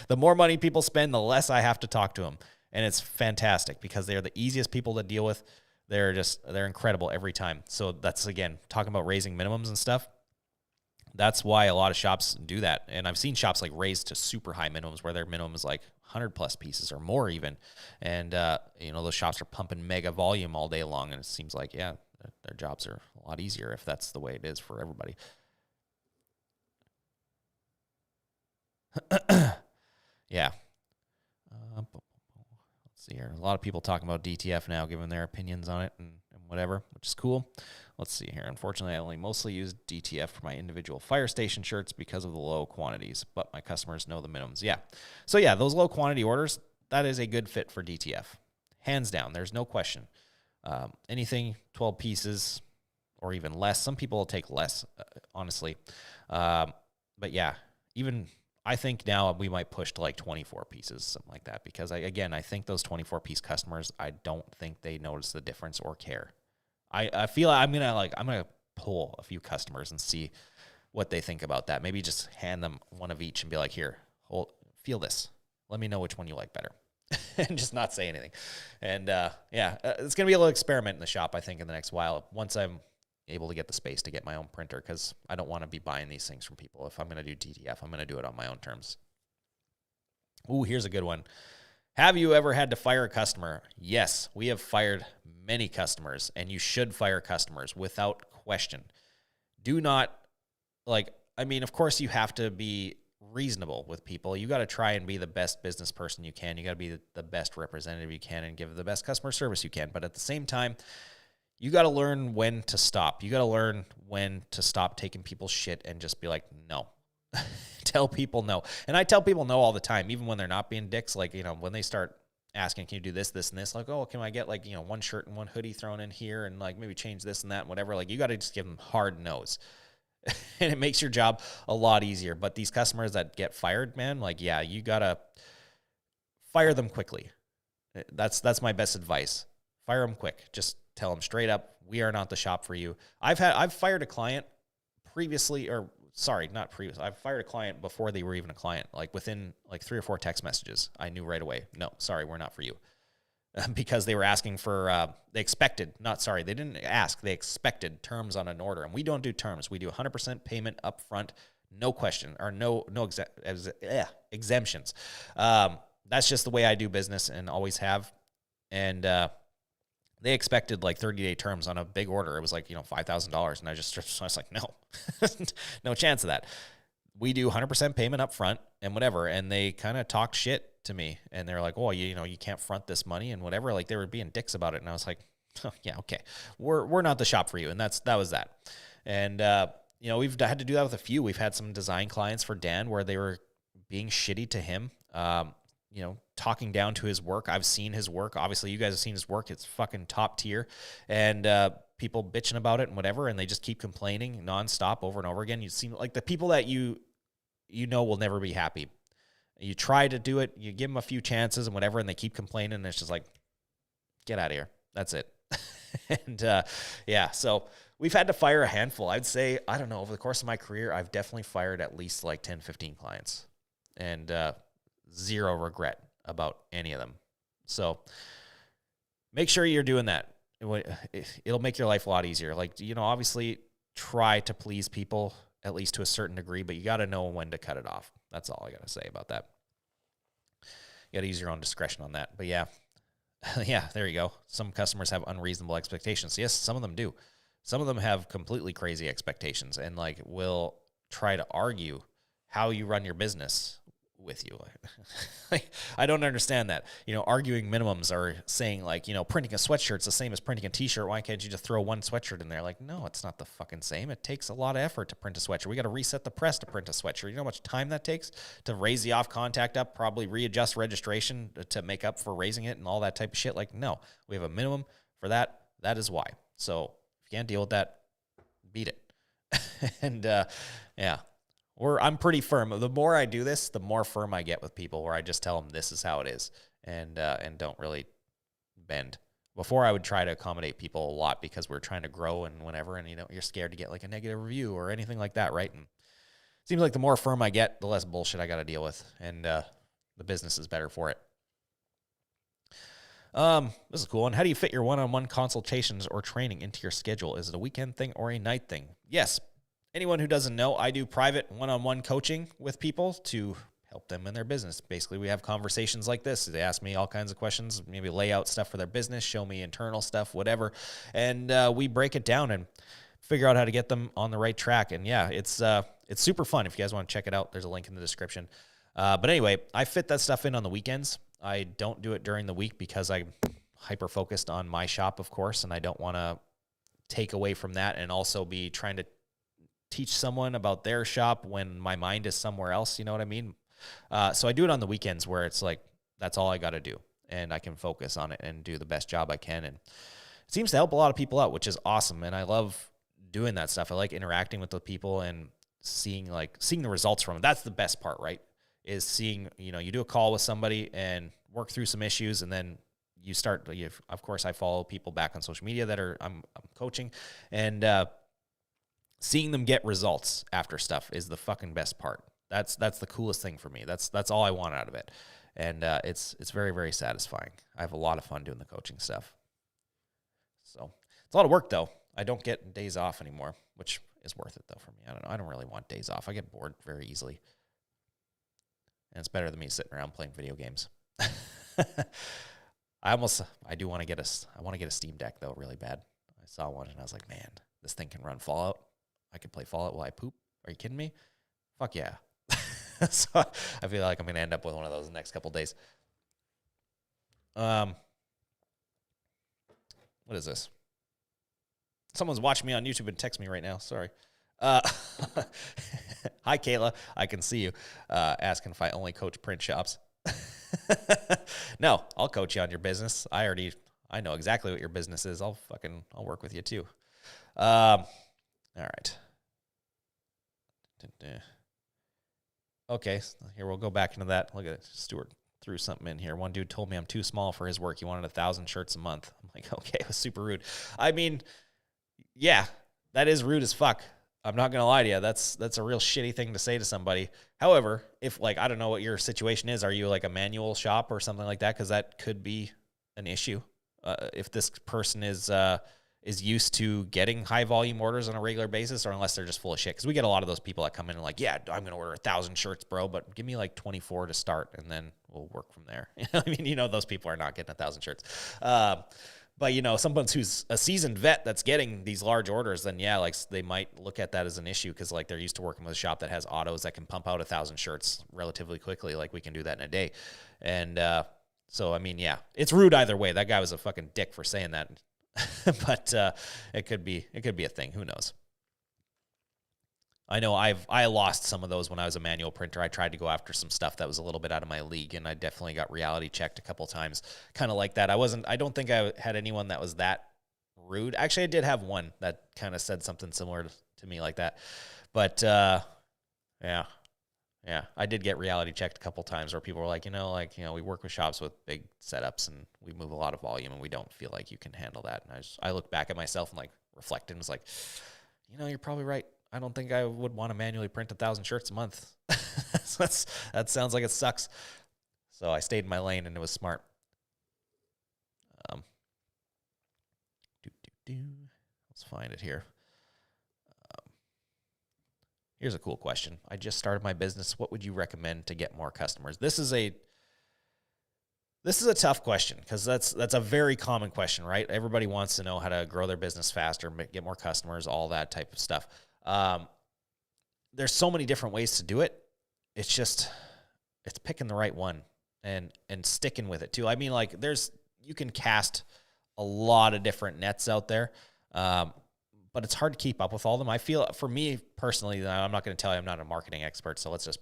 The more money people spend, the less I have to talk to them. And it's fantastic because they're the easiest people to deal with. They're incredible every time. So that's, again, talking about raising minimums and stuff. That's why a lot of shops do that. And I've seen shops like raise to super high minimums where their minimum is like 100 plus pieces or more even. And, you know, those shops are pumping mega volume all day long. And it seems like, yeah, their jobs are a lot easier if that's the way it is for everybody. Yeah. Let's see here. A lot of people talking about DTF now, giving their opinions on it and whatever, which is cool. Let's see here. Unfortunately, I only mostly use DTF for my individual fire station shirts because of the low quantities, but my customers know the minimums. Yeah. So yeah, those low quantity orders, that is a good fit for DTF. Hands down. There's no question. Anything 12 pieces or even less. Some people will take less, honestly. But yeah, even I think now we might push to like 24 pieces, something like that, because I think those 24-piece customers, I don't think they notice the difference or care. I feel I'm gonna pull a few customers and see what they think about that. Maybe just hand them one of each and be like, here, feel this. Let me know which one you like better, and just not say anything. And yeah, it's gonna be a little experiment in the shop, I think, in the next while. Once I'm able to get the space to get my own printer, because I don't want to be buying these things from people. If I'm going to do DTF, I'm going to do it on my own terms. Ooh, here's a good one. Have you ever had to fire a customer? Yes, we have fired many customers, and you should fire customers without question. Do not, of course you have to be reasonable with people. You got to try and be the best business person you can. You got to be the best representative you can and give the best customer service you can. But at the same time, you got to learn when to stop. You got to learn when to stop taking people's shit and just be like, no. Tell people no. And I tell people no all the time, even when they're not being dicks. Like, you know, when they start asking, can you do this, this, and this? Like, oh, can I get like, you know, one shirt and one hoodie thrown in here and like maybe change this and that and whatever. Like, you got to just give them hard no's. And it makes your job a lot easier. But these customers that get fired, man, like, yeah, you got to fire them quickly. That's my best advice. Fire them quick. Just tell them straight up, we are not the shop for you. I've fired a client previously, or sorry, not previously. I've fired a client before they were even a client. Like within like 3 or 4 text messages, I knew right away, no, sorry, we're not for you. Because they were asking for, they didn't ask, they expected terms on an order. And we don't do terms. We do 100% payment up front, No question, or no exemptions. That's just the way I do business and always have. And they expected like 30-day terms on a big order. It was like, $5,000. And I was like, no, no chance of that. We do 100% payment up front and whatever. And they kind of talked shit to me. And they're like, oh, you can't front this money and whatever. Like, they were being dicks about it. And I was like, oh, yeah, okay. We're not the shop for you. And that was that. And, we've had to do that with a few. We've had some design clients for Dan where they were being shitty to him, talking down to his work. I've seen his work. Obviously, you guys have seen his work. It's fucking top tier. And people bitching about it and whatever, and they just keep complaining nonstop over and over again. You seem like the people that you will never be happy. You try to do it, you give them a few chances and whatever, and they keep complaining, and it's just like, get out of here. That's it. And so we've had to fire a handful. I'd say, I don't know, over the course of my career, I've definitely fired at least like 10, 15 clients, and zero regret about any of them. So make sure you're doing that. It'll make your life a lot easier. Like, obviously try to please people at least to a certain degree, but you got to know when to cut it off. That's all I got to say about that. You got to use your own discretion on that. But yeah, there you go. Some customers have unreasonable expectations. Yes, some of them do. Some of them have completely crazy expectations and like will try to argue how you run your business with you. I don't understand that. Arguing minimums are saying like, printing a sweatshirt's the same as printing a t-shirt. Why can't you just throw one sweatshirt in there? Like, no, it's not the fucking same. It takes a lot of effort to print a sweatshirt. We got to reset the press to print a sweatshirt. You know how much time that takes to raise the off contact up, probably readjust registration to make up for raising it and all that type of shit. Like, no, we have a minimum for that. That is why. So if you can't deal with that, beat it. And I'm pretty firm. The more I do this, the more firm I get with people, where I just tell them this is how it is, and don't really bend. Before, I would try to accommodate people a lot because we're trying to grow and whatever, and you're scared to get like a negative review or anything like that, right? And it seems like the more firm I get, the less bullshit I got to deal with, and the business is better for it. This is a cool one. How do you fit your one-on-one consultations or training into your schedule? Is it a weekend thing or a night thing? Yes. Anyone who doesn't know, I do private one-on-one coaching with people to help them in their business. Basically, we have conversations like this. They ask me all kinds of questions, maybe lay out stuff for their business, show me internal stuff, whatever. And we break it down and figure out how to get them on the right track. And yeah, it's super fun. If you guys want to check it out, there's a link in the description. But anyway, I fit that stuff in on the weekends. I don't do it during the week because I'm hyper-focused on my shop, of course, and I don't want to take away from that and also be trying to teach someone about their shop when my mind is somewhere else. You know what I mean? So I do it on the weekends where it's like, that's all I got to do. And I can focus on it and do the best job I can. And it seems to help a lot of people out, which is awesome. And I love doing that stuff. I like interacting with the people and seeing the results from it. That's the best part, right? Is seeing, you do a call with somebody and work through some issues, and then you start, of course, I follow people back on social media that I'm coaching, and seeing them get results after stuff is the fucking best part. That's the coolest thing for me. That's all I want out of it. And it's very, very satisfying. I have a lot of fun doing the coaching stuff. So it's a lot of work though. I don't get days off anymore, which is worth it though for me. I don't know. I don't really want days off. I get bored very easily. And it's better than me sitting around playing video games. I do want to get a Steam Deck though, really bad. I saw one and I was like, man, this thing can run Fallout. I could play Fallout while I poop. Are you kidding me? Fuck yeah. So I feel like I'm going to end up with one of those in the next couple days. What is this? Someone's watching me on YouTube and text me right now. Sorry. Hi, Kayla. I can see you asking if I only coach print shops. No, I'll coach you on your business. I know exactly what your business is. I'll work with you too. All right. Okay, here we'll go back into that. Look at it. Stuart threw something in here. One dude told me I'm too small for his work. He wanted 1,000 shirts a month. I'm like, okay, it was super rude. I mean, yeah, that is rude as fuck. I'm not going to lie to you. That's a real shitty thing to say to somebody. However, if I don't know what your situation is. Are you like a manual shop or something like that? Because that could be an issue. If this person is is used to getting high volume orders on a regular basis, or unless they're just full of shit. Because we get a lot of those people that come in and like, yeah, I'm going to order 1,000 shirts, bro, but give me like 24 to start, and then we'll work from there. I mean, those people are not getting 1,000 shirts. But, someone who's a seasoned vet that's getting these large orders, then yeah, like they might look at that as an issue because like they're used to working with a shop that has autos that can pump out 1,000 shirts relatively quickly. Like we can do that in a day. And so, I mean, yeah, it's rude either way. That guy was a fucking dick for saying that. But it could be a thing. Who knows? I know I lost some of those when I was a manual printer. I tried to go after some stuff that was a little bit out of my league, and I definitely got reality checked a couple times, kind of like that. I don't think I had anyone that was that rude. Actually, I did have one that kind of said something similar to me like that. But yeah, I did get reality checked a couple times where people were like, we work with shops with big setups and we move a lot of volume and we don't feel like you can handle that. And I look back at myself and like reflected and was like, you're probably right. I don't think I would want to manually print 1,000 shirts a month. So that sounds like it sucks. So I stayed in my lane and it was smart. Let's find it here. Here's a cool question. I just started my business. What would you recommend to get more customers? This is a tough question because that's a very common question, right? Everybody wants to know how to grow their business faster, get more customers, all that type of stuff. There's so many different ways to do it. It's picking the right one and sticking with it too. I mean, like you can cast a lot of different nets out there. But it's hard to keep up with all of them. I feel, for me personally, I'm not going to tell you I'm not a marketing expert, so let's just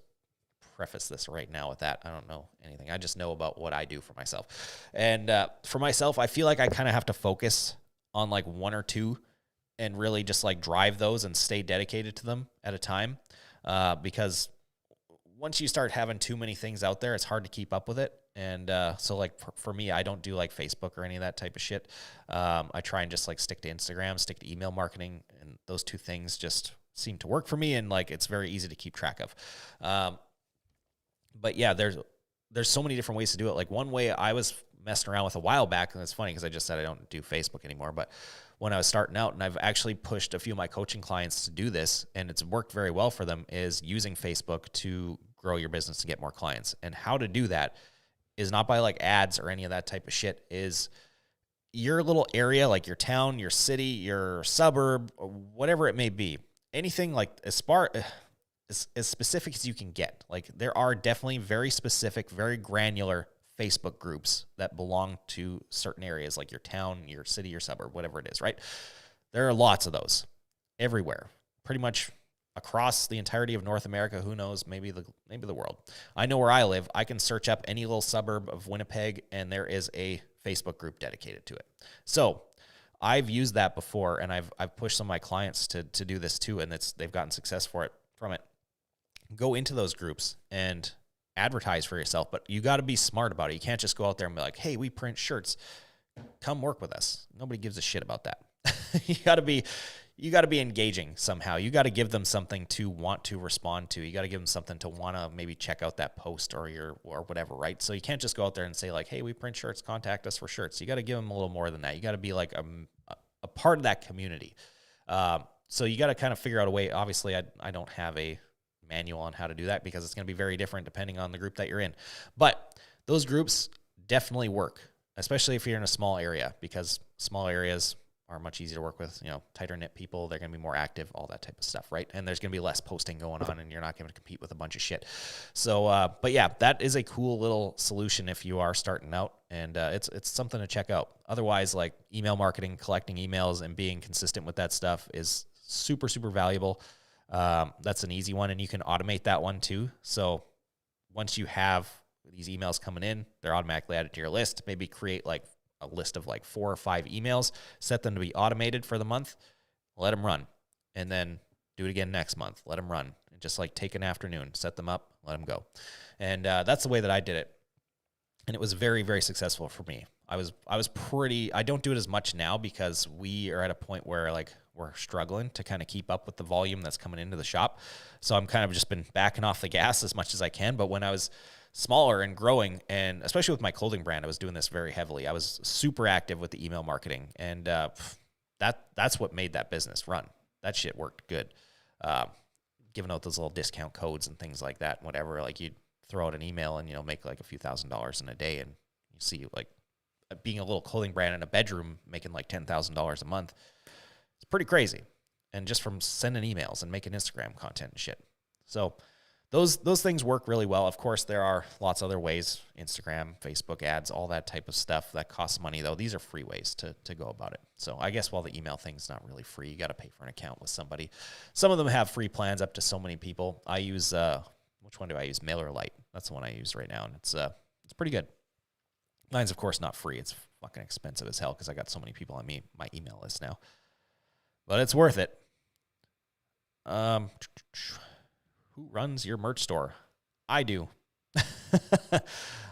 preface this right now with that. I don't know anything. I just know about what I do for myself. And for myself, I feel like I kind of have to focus on like one or two and really just like drive those and stay dedicated to them at a time. Because once you start having too many things out there, it's hard to keep up with it. And so like for me, I don't do like Facebook or any of that type of shit. I try and just like stick to Instagram, stick to email marketing, and those two things just seem to work for me. And like, it's very easy to keep track of. But yeah, there's so many different ways to do it. Like one way I was messing around with a while back, and it's funny because I just said I don't do Facebook anymore, but when I was starting out, and I've actually pushed a few of my coaching clients to do this, and it's worked very well for them, is using Facebook to grow your business to get more clients. And how to do that is not by like ads or any of that type of shit. Is your little area, like your town, your city, your suburb, or whatever it may be, anything like as specific as you can get. Like there are definitely very specific, very granular Facebook groups that belong to certain areas, like your town, your city, your suburb, whatever it is, right? There are lots of those everywhere, pretty much across the entirety of North America. Who knows, maybe the world. I know where I live. I can search up any little suburb of Winnipeg, and there is a Facebook group dedicated to it. So I've used that before, and I've pushed some of my clients to do this too, and they've gotten success from it. Go into those groups and advertise for yourself, but you got to be smart about it. You can't just go out there and be like, hey, we print shirts. Come work with us. Nobody gives a shit about that. You got to be engaging somehow. You got to give them something to want to respond to. You got to give them something to want to maybe check out that post or whatever, right? So you can't just go out there and say like, hey, we print shirts, contact us for shirts. You got to give them a little more than that. You got to be like a part of that community. So you got to kind of figure out a way. Obviously, I don't have a manual on how to do that because it's going to be very different depending on the group that you're in. But those groups definitely work, especially if you're in a small area, because small areas are much easier to work with, tighter knit people. They're going to be more active, all that type of stuff, right? And there's going to be less posting going on, and you're not going to compete with a bunch of shit. So, but yeah, that is a cool little solution if you are starting out, and it's something to check out. Otherwise, like email marketing, collecting emails, and being consistent with that stuff is super, super valuable. That's an easy one, and you can automate that one too. So once you have these emails coming in, they're automatically added to your list. Maybe create like a list of like 4 or 5 emails, set them to be automated for the month, let them run, and then do it again next month. Let them run, and just like take an afternoon, set them up, let them go. And that's the way that I did it. And it was very, very successful for me. I don't do it as much now because we are at a point where like we're struggling to kind of keep up with the volume that's coming into the shop. So I'm kind of just been backing off the gas as much as I can. But when I was smaller and growing, and especially with my clothing brand, I was doing this very heavily. I was super active with the email marketing, and that's what made that business run. That shit worked good. Giving out those little discount codes and things like that, whatever. Like you'd throw out an email and, make like a few $1,000s in a day, and you see like being a little clothing brand in a bedroom making like $10,000 a month. It's pretty crazy. And just from sending emails and making Instagram content and shit. So those things work really well. Of course, there are lots of other ways, Instagram, Facebook ads, all that type of stuff that costs money, though. These are free ways to go about it. So I guess while the email thing's not really free, you got to pay for an account with somebody. Some of them have free plans up to so many people. I use, which one do I use? MailerLite. That's the one I use right now, and it's pretty good. Mine's, of course, not free. It's fucking expensive as hell because I got so many people on my email list now. But it's worth it. Who runs your merch store? I do.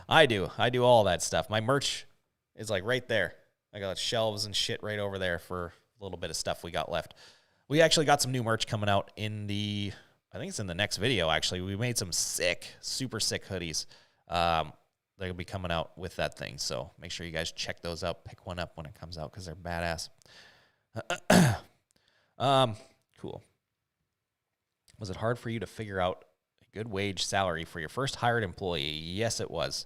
I do all that stuff. My merch is like right there. I got shelves and shit right over there for a little bit of stuff we got left. We actually got some new merch coming out I think it's in the next video, actually. We made some super sick hoodies. They'll be coming out with that thing. So make sure you guys check those out. Pick one up when it comes out because they're badass. Cool. Was it hard for you to figure out a good wage salary for your first hired employee? Yes, it was.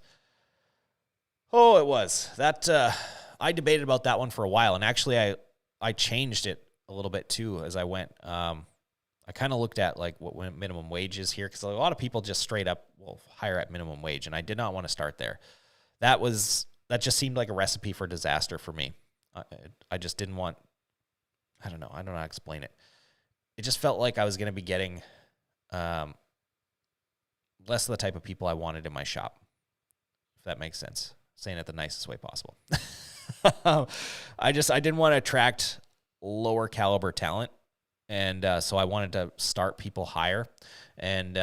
Oh, it was. I debated about that one for a while, and actually I changed it a little bit too as I went. I kind of looked at like what minimum wage is here, because a lot of people just straight up will hire at minimum wage, and I did not want to start there. That just seemed like a recipe for disaster for me. I just didn't want. I don't know how to explain it. It just felt like I was going to be getting less of the type of people I wanted in my shop, if that makes sense. Saying it the nicest way possible. I didn't want to attract lower caliber talent, and so I wanted to start people higher. And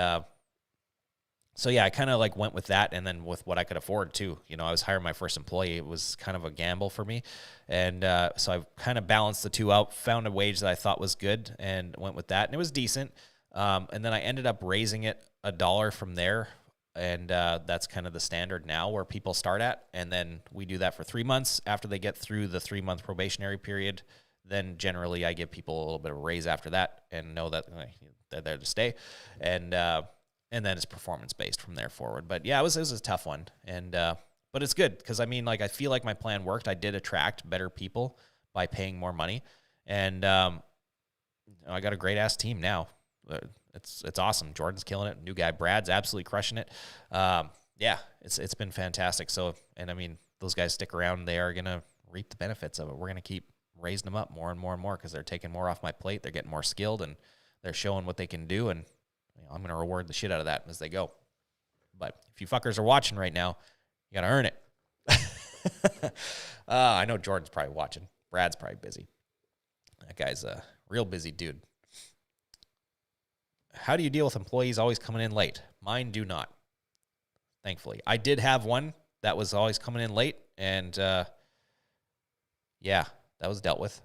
so yeah, I kind of like went with that, and then with what I could afford too. I was hiring my first employee. It was kind of a gamble for me, and so I kind of balanced the two out, found a wage that I thought was good, and went with that, and it was decent. And then I ended up raising it $1 from there, and that's kind of the standard now where people start at. And then we do that for 3 months. After they get through the 3-month probationary period, then generally I give people a little bit of a raise after that, and know that they're there to stay. And then it's performance-based from there forward. But yeah, it was a tough one. And but it's good because, I I feel like my plan worked. I did attract better people by paying more money. And I got a great-ass team now. It's awesome. Jordan's killing it. New guy, Brad's absolutely crushing it. Yeah, it's been fantastic. So, and those guys stick around. They are going to reap the benefits of it. We're going to keep raising them up more and more and more because they're taking more off my plate. They're getting more skilled, and they're showing what they can do. And I'm going to reward the shit out of that as they go. But if you fuckers are watching right now, you got to earn it. I know Jordan's probably watching. Brad's probably busy. That guy's a real busy dude. How do you deal with employees always coming in late? Mine do not, thankfully. I did have one that was always coming in late, and yeah, that was dealt with.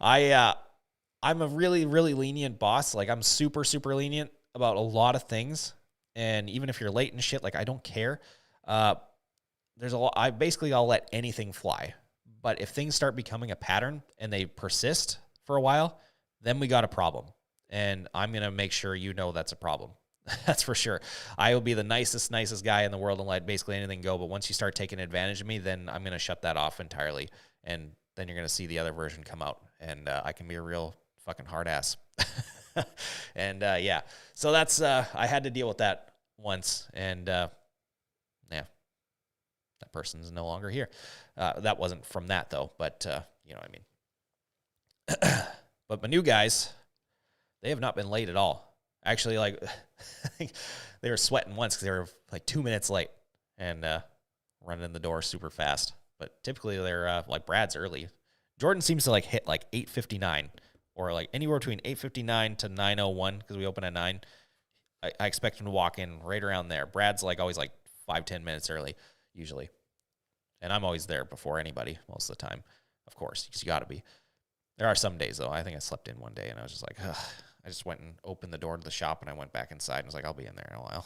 I'm a really, really lenient boss. Like, I'm super, super lenient about a lot of things. And even if you're late and shit, like, I don't care. There's a lot. I'll let anything fly. But if things start becoming a pattern and they persist for a while, then we got a problem. And I'm going to make sure that's a problem. That's for sure. I will be the nicest guy in the world and let basically anything go. But once you start taking advantage of me, then I'm going to shut that off entirely. And then you're going to see the other version come out. And I can be a real fucking hard ass. And yeah, so that's I had to deal with that once, and yeah, that person's no longer here. That wasn't from that though, but you know what I mean. But my new guys, they have not been late at all. Actually, like, I think they were sweating once because they were like 2 minutes late and running in the door super fast. But typically they're like Brad's early. Jordan seems to like hit like 8:59 or like anywhere between 8:59 to 9:01 because we open at 9. I expect him to walk in right around there. Brad's like always like 5-10 minutes early usually. And I'm always there before anybody most of the time, of course, because you got to be. There are some days, though. I think I slept in one day, and I was just like, ugh. I just went and opened the door to the shop, and I went back inside and was like, I'll be in there in a while.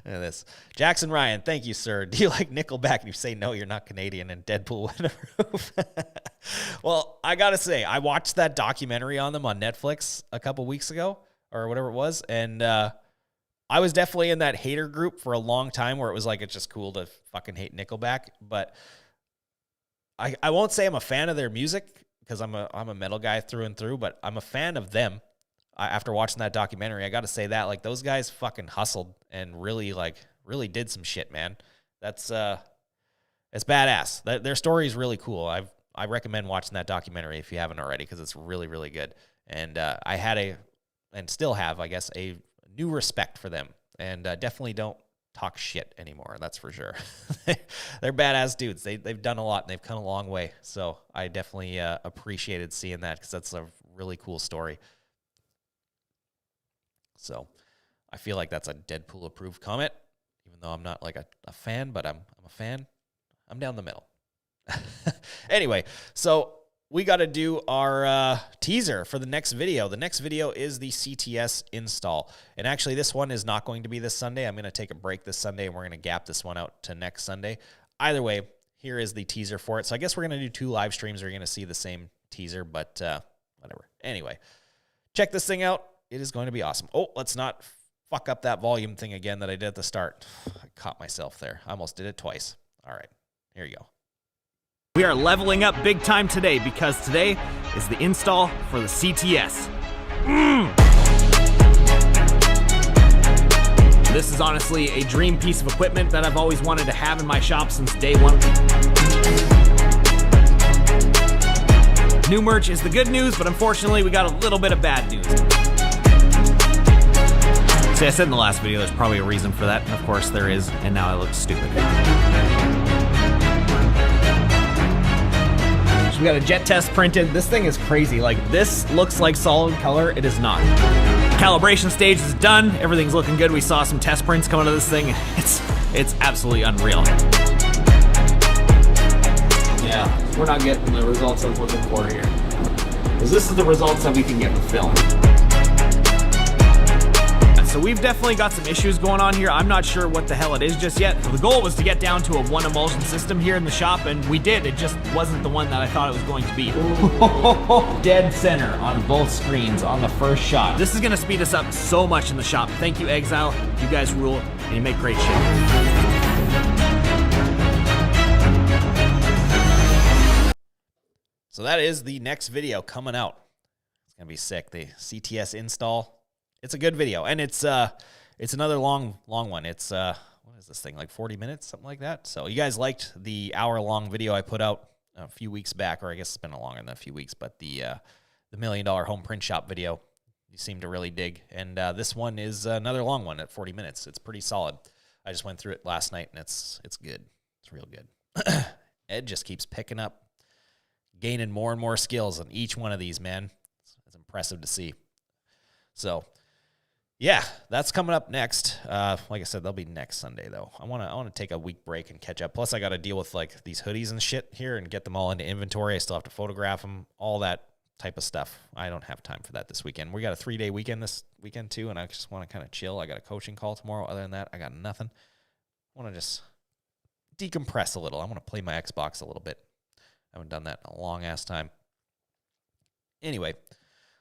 This Jackson Ryan, thank you, sir. Do you like Nickelback? And you say no, you're not Canadian. And Deadpool Winterproof. Well, I gotta say, I watched that documentary on them on Netflix a couple weeks ago, or whatever it was, and I was definitely in that hater group for a long time, where it was like it's just cool to fucking hate Nickelback. But I won't say I'm a fan of their music, because I'm a metal guy through and through, but I'm a fan of them. After watching that documentary, I got to say that, like, those guys fucking hustled and really did some shit, man. It's badass. Their story is really cool. I recommend watching that documentary if you haven't already, because it's really, really good. And I had and still have, I guess, a new respect for them, and definitely don't talk shit anymore. That's for sure. They're badass dudes. They've done a lot, and they've come a long way. So I definitely appreciated seeing that, because that's a really cool story. So I feel like that's a Deadpool approved comment, even though I'm not like a fan, but I'm a fan. I'm down the middle. Anyway, so we got to do our teaser for the next video. The next video is the CTS install. And actually, this one is not going to be this Sunday. I'm going to take a break this Sunday, and we're going to gap this one out to next Sunday. Either way, here is the teaser for it. So I guess we're going to do 2 live streams. We're going to see the same teaser, but whatever. Anyway, check this thing out. It is going to be awesome. Oh, let's not fuck up that volume thing again that I did at the start. I caught myself there. I almost did it twice. All right, here you go. We are leveling up big time today, because today is the install for the CTS. This is honestly a dream piece of equipment that I've always wanted to have in my shop since day one. New merch is the good news, but unfortunately we got a little bit of bad news. See, I said in the last video there's probably a reason for that, and of course there is, and now I look stupid. So we got a jet test printed. This thing is crazy. Like, this looks like solid color. It is not. Calibration stage is done. Everything's looking good. We saw some test prints coming to this thing. It's absolutely unreal. Yeah, we're not getting the results I was looking for here, because this is the results that we can get with film. So we've definitely got some issues going on here. I'm not sure what the hell it is just yet. So the goal was to get down to a 1 emulsion system here in the shop, and we did. It just wasn't the one that I thought it was going to be. Dead center on both screens on the first shot. This is gonna speed us up so much in the shop. Thank you, Exile. You guys rule, and you make great shit. So that is the next video coming out. It's going to be sick. The CTS install. It's a good video, and it's another long one. It's what is this thing, like 40 minutes, something like that? So you guys liked the hour-long video I put out a few weeks back, or I guess it's been longer than a few weeks, but the $1 million home print shop video you seem to really dig. And this one is another long one at 40 minutes. It's pretty solid. I just went through it last night, and it's good. It's real good. Ed just keeps picking up, gaining more and more skills on each one of these, man. It's impressive to see. So, yeah, that's coming up next. Like I said, they'll be next Sunday, though. I want to take a week break and catch up. Plus, I got to deal with, like, these hoodies and shit here and get them all into inventory. I still have to photograph them, all that type of stuff. I don't have time for that this weekend. We got a 3-day weekend this weekend, too, and I just want to kind of chill. I got a coaching call tomorrow. Other than that, I got nothing. I want to just decompress a little. I want to play my Xbox a little bit. I haven't done that in a long-ass time. Anyway,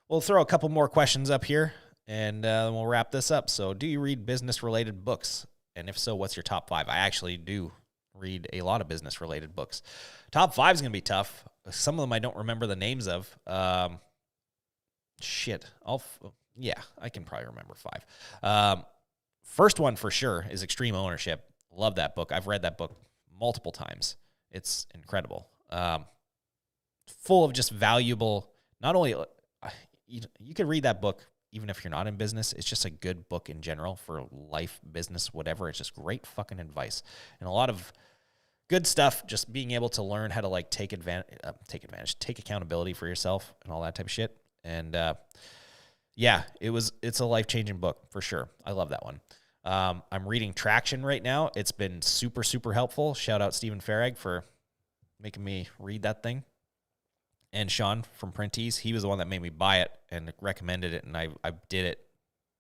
we'll throw a couple more questions up here, and we'll wrap this up. So, do you read business-related books? And if so, what's your top 5? I actually do read a lot of business-related books. Top 5 is going to be tough. Some of them I don't remember the names of. Yeah, I can probably remember 5. First one for sure is Extreme Ownership. Love that book. I've read that book multiple times. It's incredible. Full of just valuable, not only, you could read that book even if you're not in business. It's just a good book in general for life, business, whatever. It's just great fucking advice. And a lot of good stuff, just being able to learn how to like take accountability for yourself and all that type of shit. And yeah, it's a life-changing book for sure. I love that one. I'm reading Traction right now. It's been super, super helpful. Shout out Stephen Farag for making me read that thing. And Sean from Printees, he was the one that made me buy it and recommended it, and I did it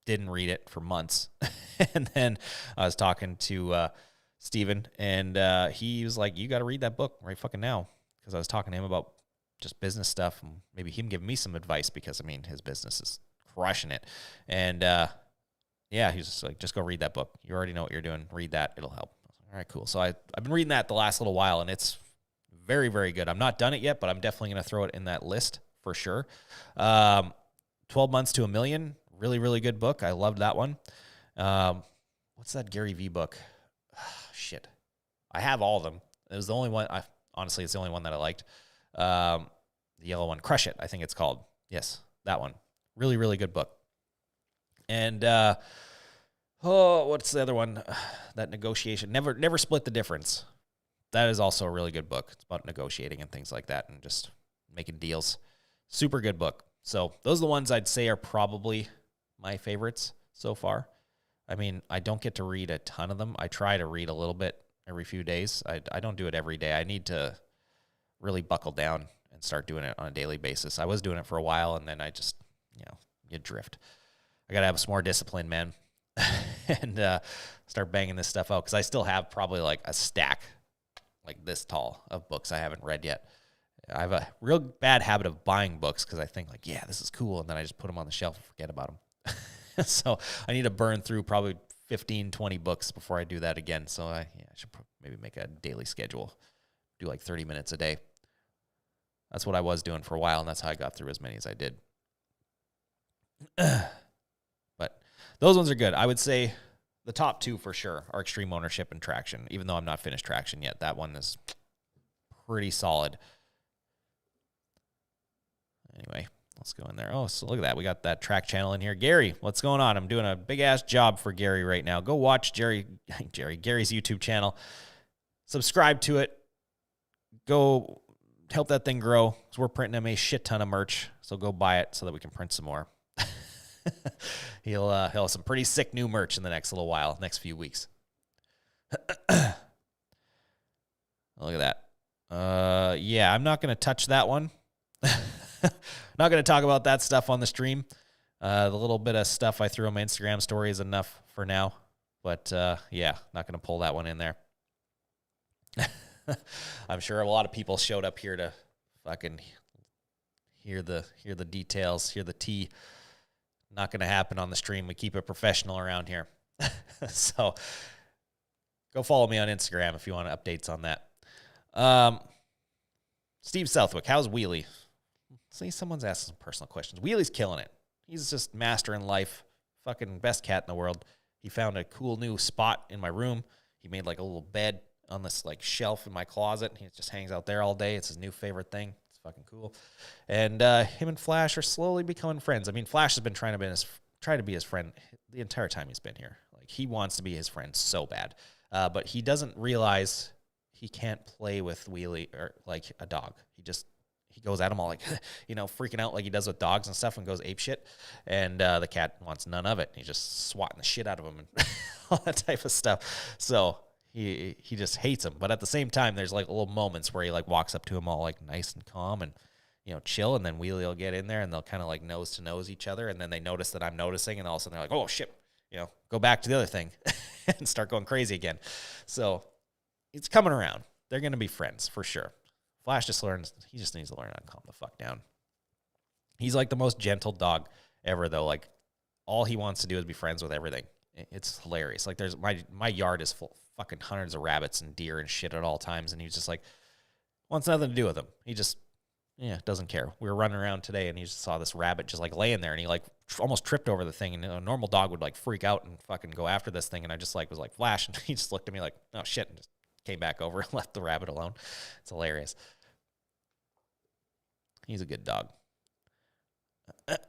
didn't read it for months. And then I was talking to Steven, and he was like, you got to read that book right fucking now. Because I was talking to him about just business stuff and maybe him giving me some advice because, I mean, his business is crushing it. And yeah, he's just like, just go read that book. You already know what you're doing. Read that. It'll help. All right, cool. So I've been reading that the last little while, and it's very, very good. I'm not done it yet, but I'm definitely going to throw it in that list for sure. 12 Months to a Million, really, really good book. I loved that one. What's that Gary Vee book? Shit. I have all of them. It was the only one. Honestly, it's the only one that I liked. The yellow one, Crush It, I think it's called. Yes, that one. Really, really good book. And what's the other one? That Negotiation. Never Split the Difference. That is also a really good book. It's about negotiating and things like that and just making deals. Super good book. So those are the ones I'd say are probably my favorites so far. I mean, I don't get to read a ton of them. I try to read a little bit every few days. I don't do it every day. I need to really buckle down and start doing it on a daily basis. I was doing it for a while, and then I just, you drift. I got to have some more discipline, man, and start banging this stuff out because I still have probably like a stack like this tall of books I haven't read yet. I have a real bad habit of buying books because I think like, yeah, this is cool, and then I just put them on the shelf and forget about them. So I need to burn through probably 15, 20 books before I do that again. So I should maybe make a daily schedule, do like 30 minutes a day. That's what I was doing for a while, and that's how I got through as many as I did. But those ones are good. I would say the top two for sure are Extreme Ownership and Traction, even though I'm not finished Traction yet. That one is pretty solid. Anyway, let's go in there. Oh, so look at that. We got that track channel in here. Gary, what's going on? I'm doing a big-ass job for Gary right now. Go watch Gary's YouTube channel. Subscribe to it. Go help that thing grow. So we're printing him a shit ton of merch. So go buy it so that we can print some more. He'll have some pretty sick new merch in the next little while, next few weeks. Look at that. Yeah, I'm not going to touch that one. Not going to talk about that stuff on the stream. The little bit of stuff I threw on my Instagram story is enough for now. But yeah, not going to pull that one in there. I'm sure a lot of people showed up here to fucking hear the details, hear the tea. Not going to happen on the stream. We keep it professional around here. So go follow me on Instagram if you want updates on that. Steve Southwick, how's Wheelie? See, someone's asking some personal questions. Wheelie's killing it. He's just mastering life. Fucking best cat in the world. He found a cool new spot in my room. He made like a little bed on this like shelf in my closet. He just hangs out there all day. It's his new favorite thing. It's fucking cool. And him and Flash are slowly becoming friends. I mean, Flash has been trying to be his friend the entire time he's been here. Like he wants to be his friend so bad, but he doesn't realize he can't play with Wheelie or like a dog. He goes at him all like, freaking out like he does with dogs and stuff and goes ape shit. And the cat wants none of it. He's just swatting the shit out of him and all that type of stuff. So he just hates him. But at the same time, there's like little moments where he like walks up to him all like nice and calm and, chill. And then Wheelie will get in there and they'll kind of like nose to nose each other. And then they notice that I'm noticing. And all of a sudden they're like, oh shit, go back to the other thing and start going crazy again. So it's coming around. They're going to be friends for sure. Flash just needs to learn how to calm the fuck down. He's like the most gentle dog ever, though. Like, all he wants to do is be friends with everything. It's hilarious. Like, there's my yard is full fucking hundreds of rabbits and deer and shit at all times, and he's just like, wants nothing to do with them. He just, doesn't care. We were running around today, and he just saw this rabbit just, like, laying there, and he, like, almost tripped over the thing, and a normal dog would, like, freak out and fucking go after this thing, and I just, like, was like, Flash, and he just looked at me like, oh, shit, and just came back over and left the rabbit alone. It's hilarious. He's a good dog.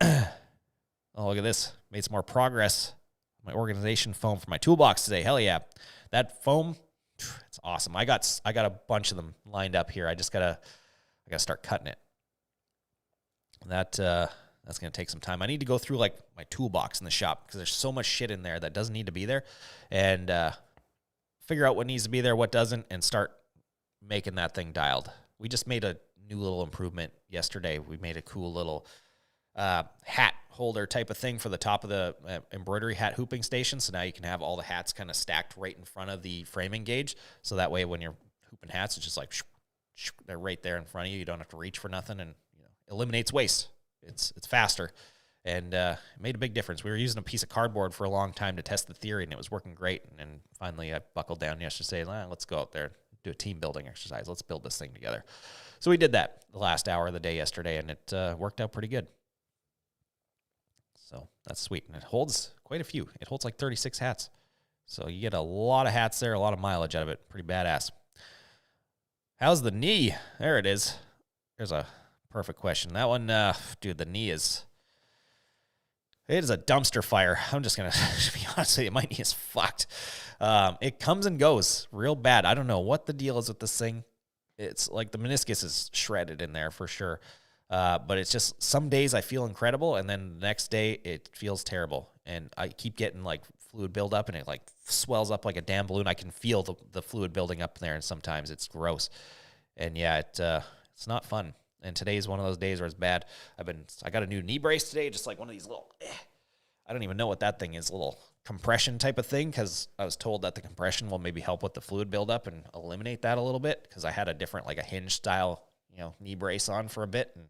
Oh, look at this. Made some more progress. My organization foam for my toolbox today. Hell yeah. That foam, it's awesome. I got a bunch of them lined up here. I gotta start cutting it. That's going to take some time. I need to go through like my toolbox in the shop because there's so much shit in there that doesn't need to be there and figure out what needs to be there, what doesn't, and start making that thing dialed. We just made a new little improvement yesterday. We made a cool little hat holder type of thing for the top of the embroidery hat hooping station. So now you can have all the hats kind of stacked right in front of the framing gauge. So that way when you're hooping hats, it's just like they're right there in front of you. You don't have to reach for nothing, and eliminates waste. It's faster, and it made a big difference. We were using a piece of cardboard for a long time to test the theory, and it was working great. And finally, I buckled down yesterday. Let's go out there and do a team building exercise. Let's build this thing together. So we did that the last hour of the day yesterday, and it worked out pretty good. So that's sweet. And it holds quite a few. It holds like 36 hats. So you get a lot of hats there, a lot of mileage out of it. Pretty badass. How's the knee? There it is. There's a perfect question. That one, dude, the knee is... It is a dumpster fire. I'm just going to be honest with you. My knee is fucked. It comes and goes real bad. I don't know what the deal is with this thing. It's like the meniscus is shredded in there for sure. But it's just some days I feel incredible, and then the next day it feels terrible. And I keep getting like fluid buildup, and it like swells up like a damn balloon. I can feel the fluid building up there, and sometimes it's gross. And yeah, it's not fun. And today's one of those days where it's bad. I got a new knee brace today, just like one of these little, I don't even know what that thing is, little compression type of thing, because I was told that the compression will maybe help with the fluid buildup and eliminate that a little bit, because I had a different, like a hinge style, knee brace on for a bit, and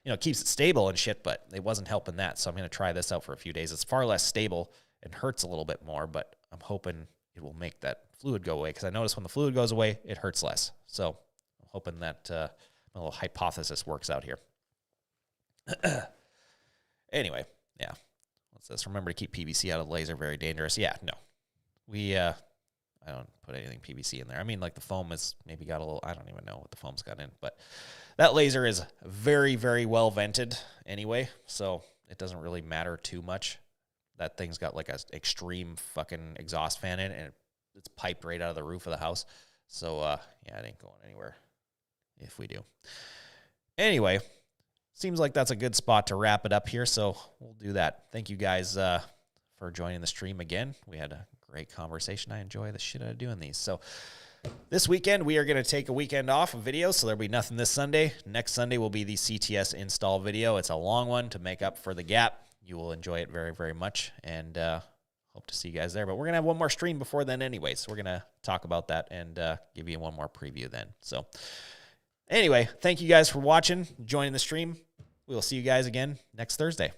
it keeps it stable and shit, but it wasn't helping that. So I'm going to try this out for a few days. It's far less stable and hurts a little bit more, but I'm hoping it will make that fluid go away, because I notice when the fluid goes away, it hurts less. So I'm hoping that my little hypothesis works out here. Anyway, yeah. What's this? Remember to keep PVC out of the laser. Very dangerous. Yeah, no. I don't put anything PVC in there. I mean, like the foam has maybe got a little, I don't even know what the foam's got in, but that laser is very, very well vented anyway, so it doesn't really matter too much. That thing's got like an extreme fucking exhaust fan in it, and it's piped right out of the roof of the house. So, yeah, it ain't going anywhere if we do. Anyway, seems like that's a good spot to wrap it up here, so we'll do that. Thank you guys for joining the stream again. We had a great conversation. I enjoy the shit out of doing these. So this weekend, we are going to take a weekend off of videos, so there'll be nothing this Sunday. Next Sunday will be the CTS install video. It's a long one to make up for the gap. You will enjoy it very, very much, and hope to see you guys there. But we're going to have one more stream before then anyway, so we're going to talk about that and give you one more preview then. So anyway, thank you guys for watching, joining the stream. We will see you guys again next Thursday.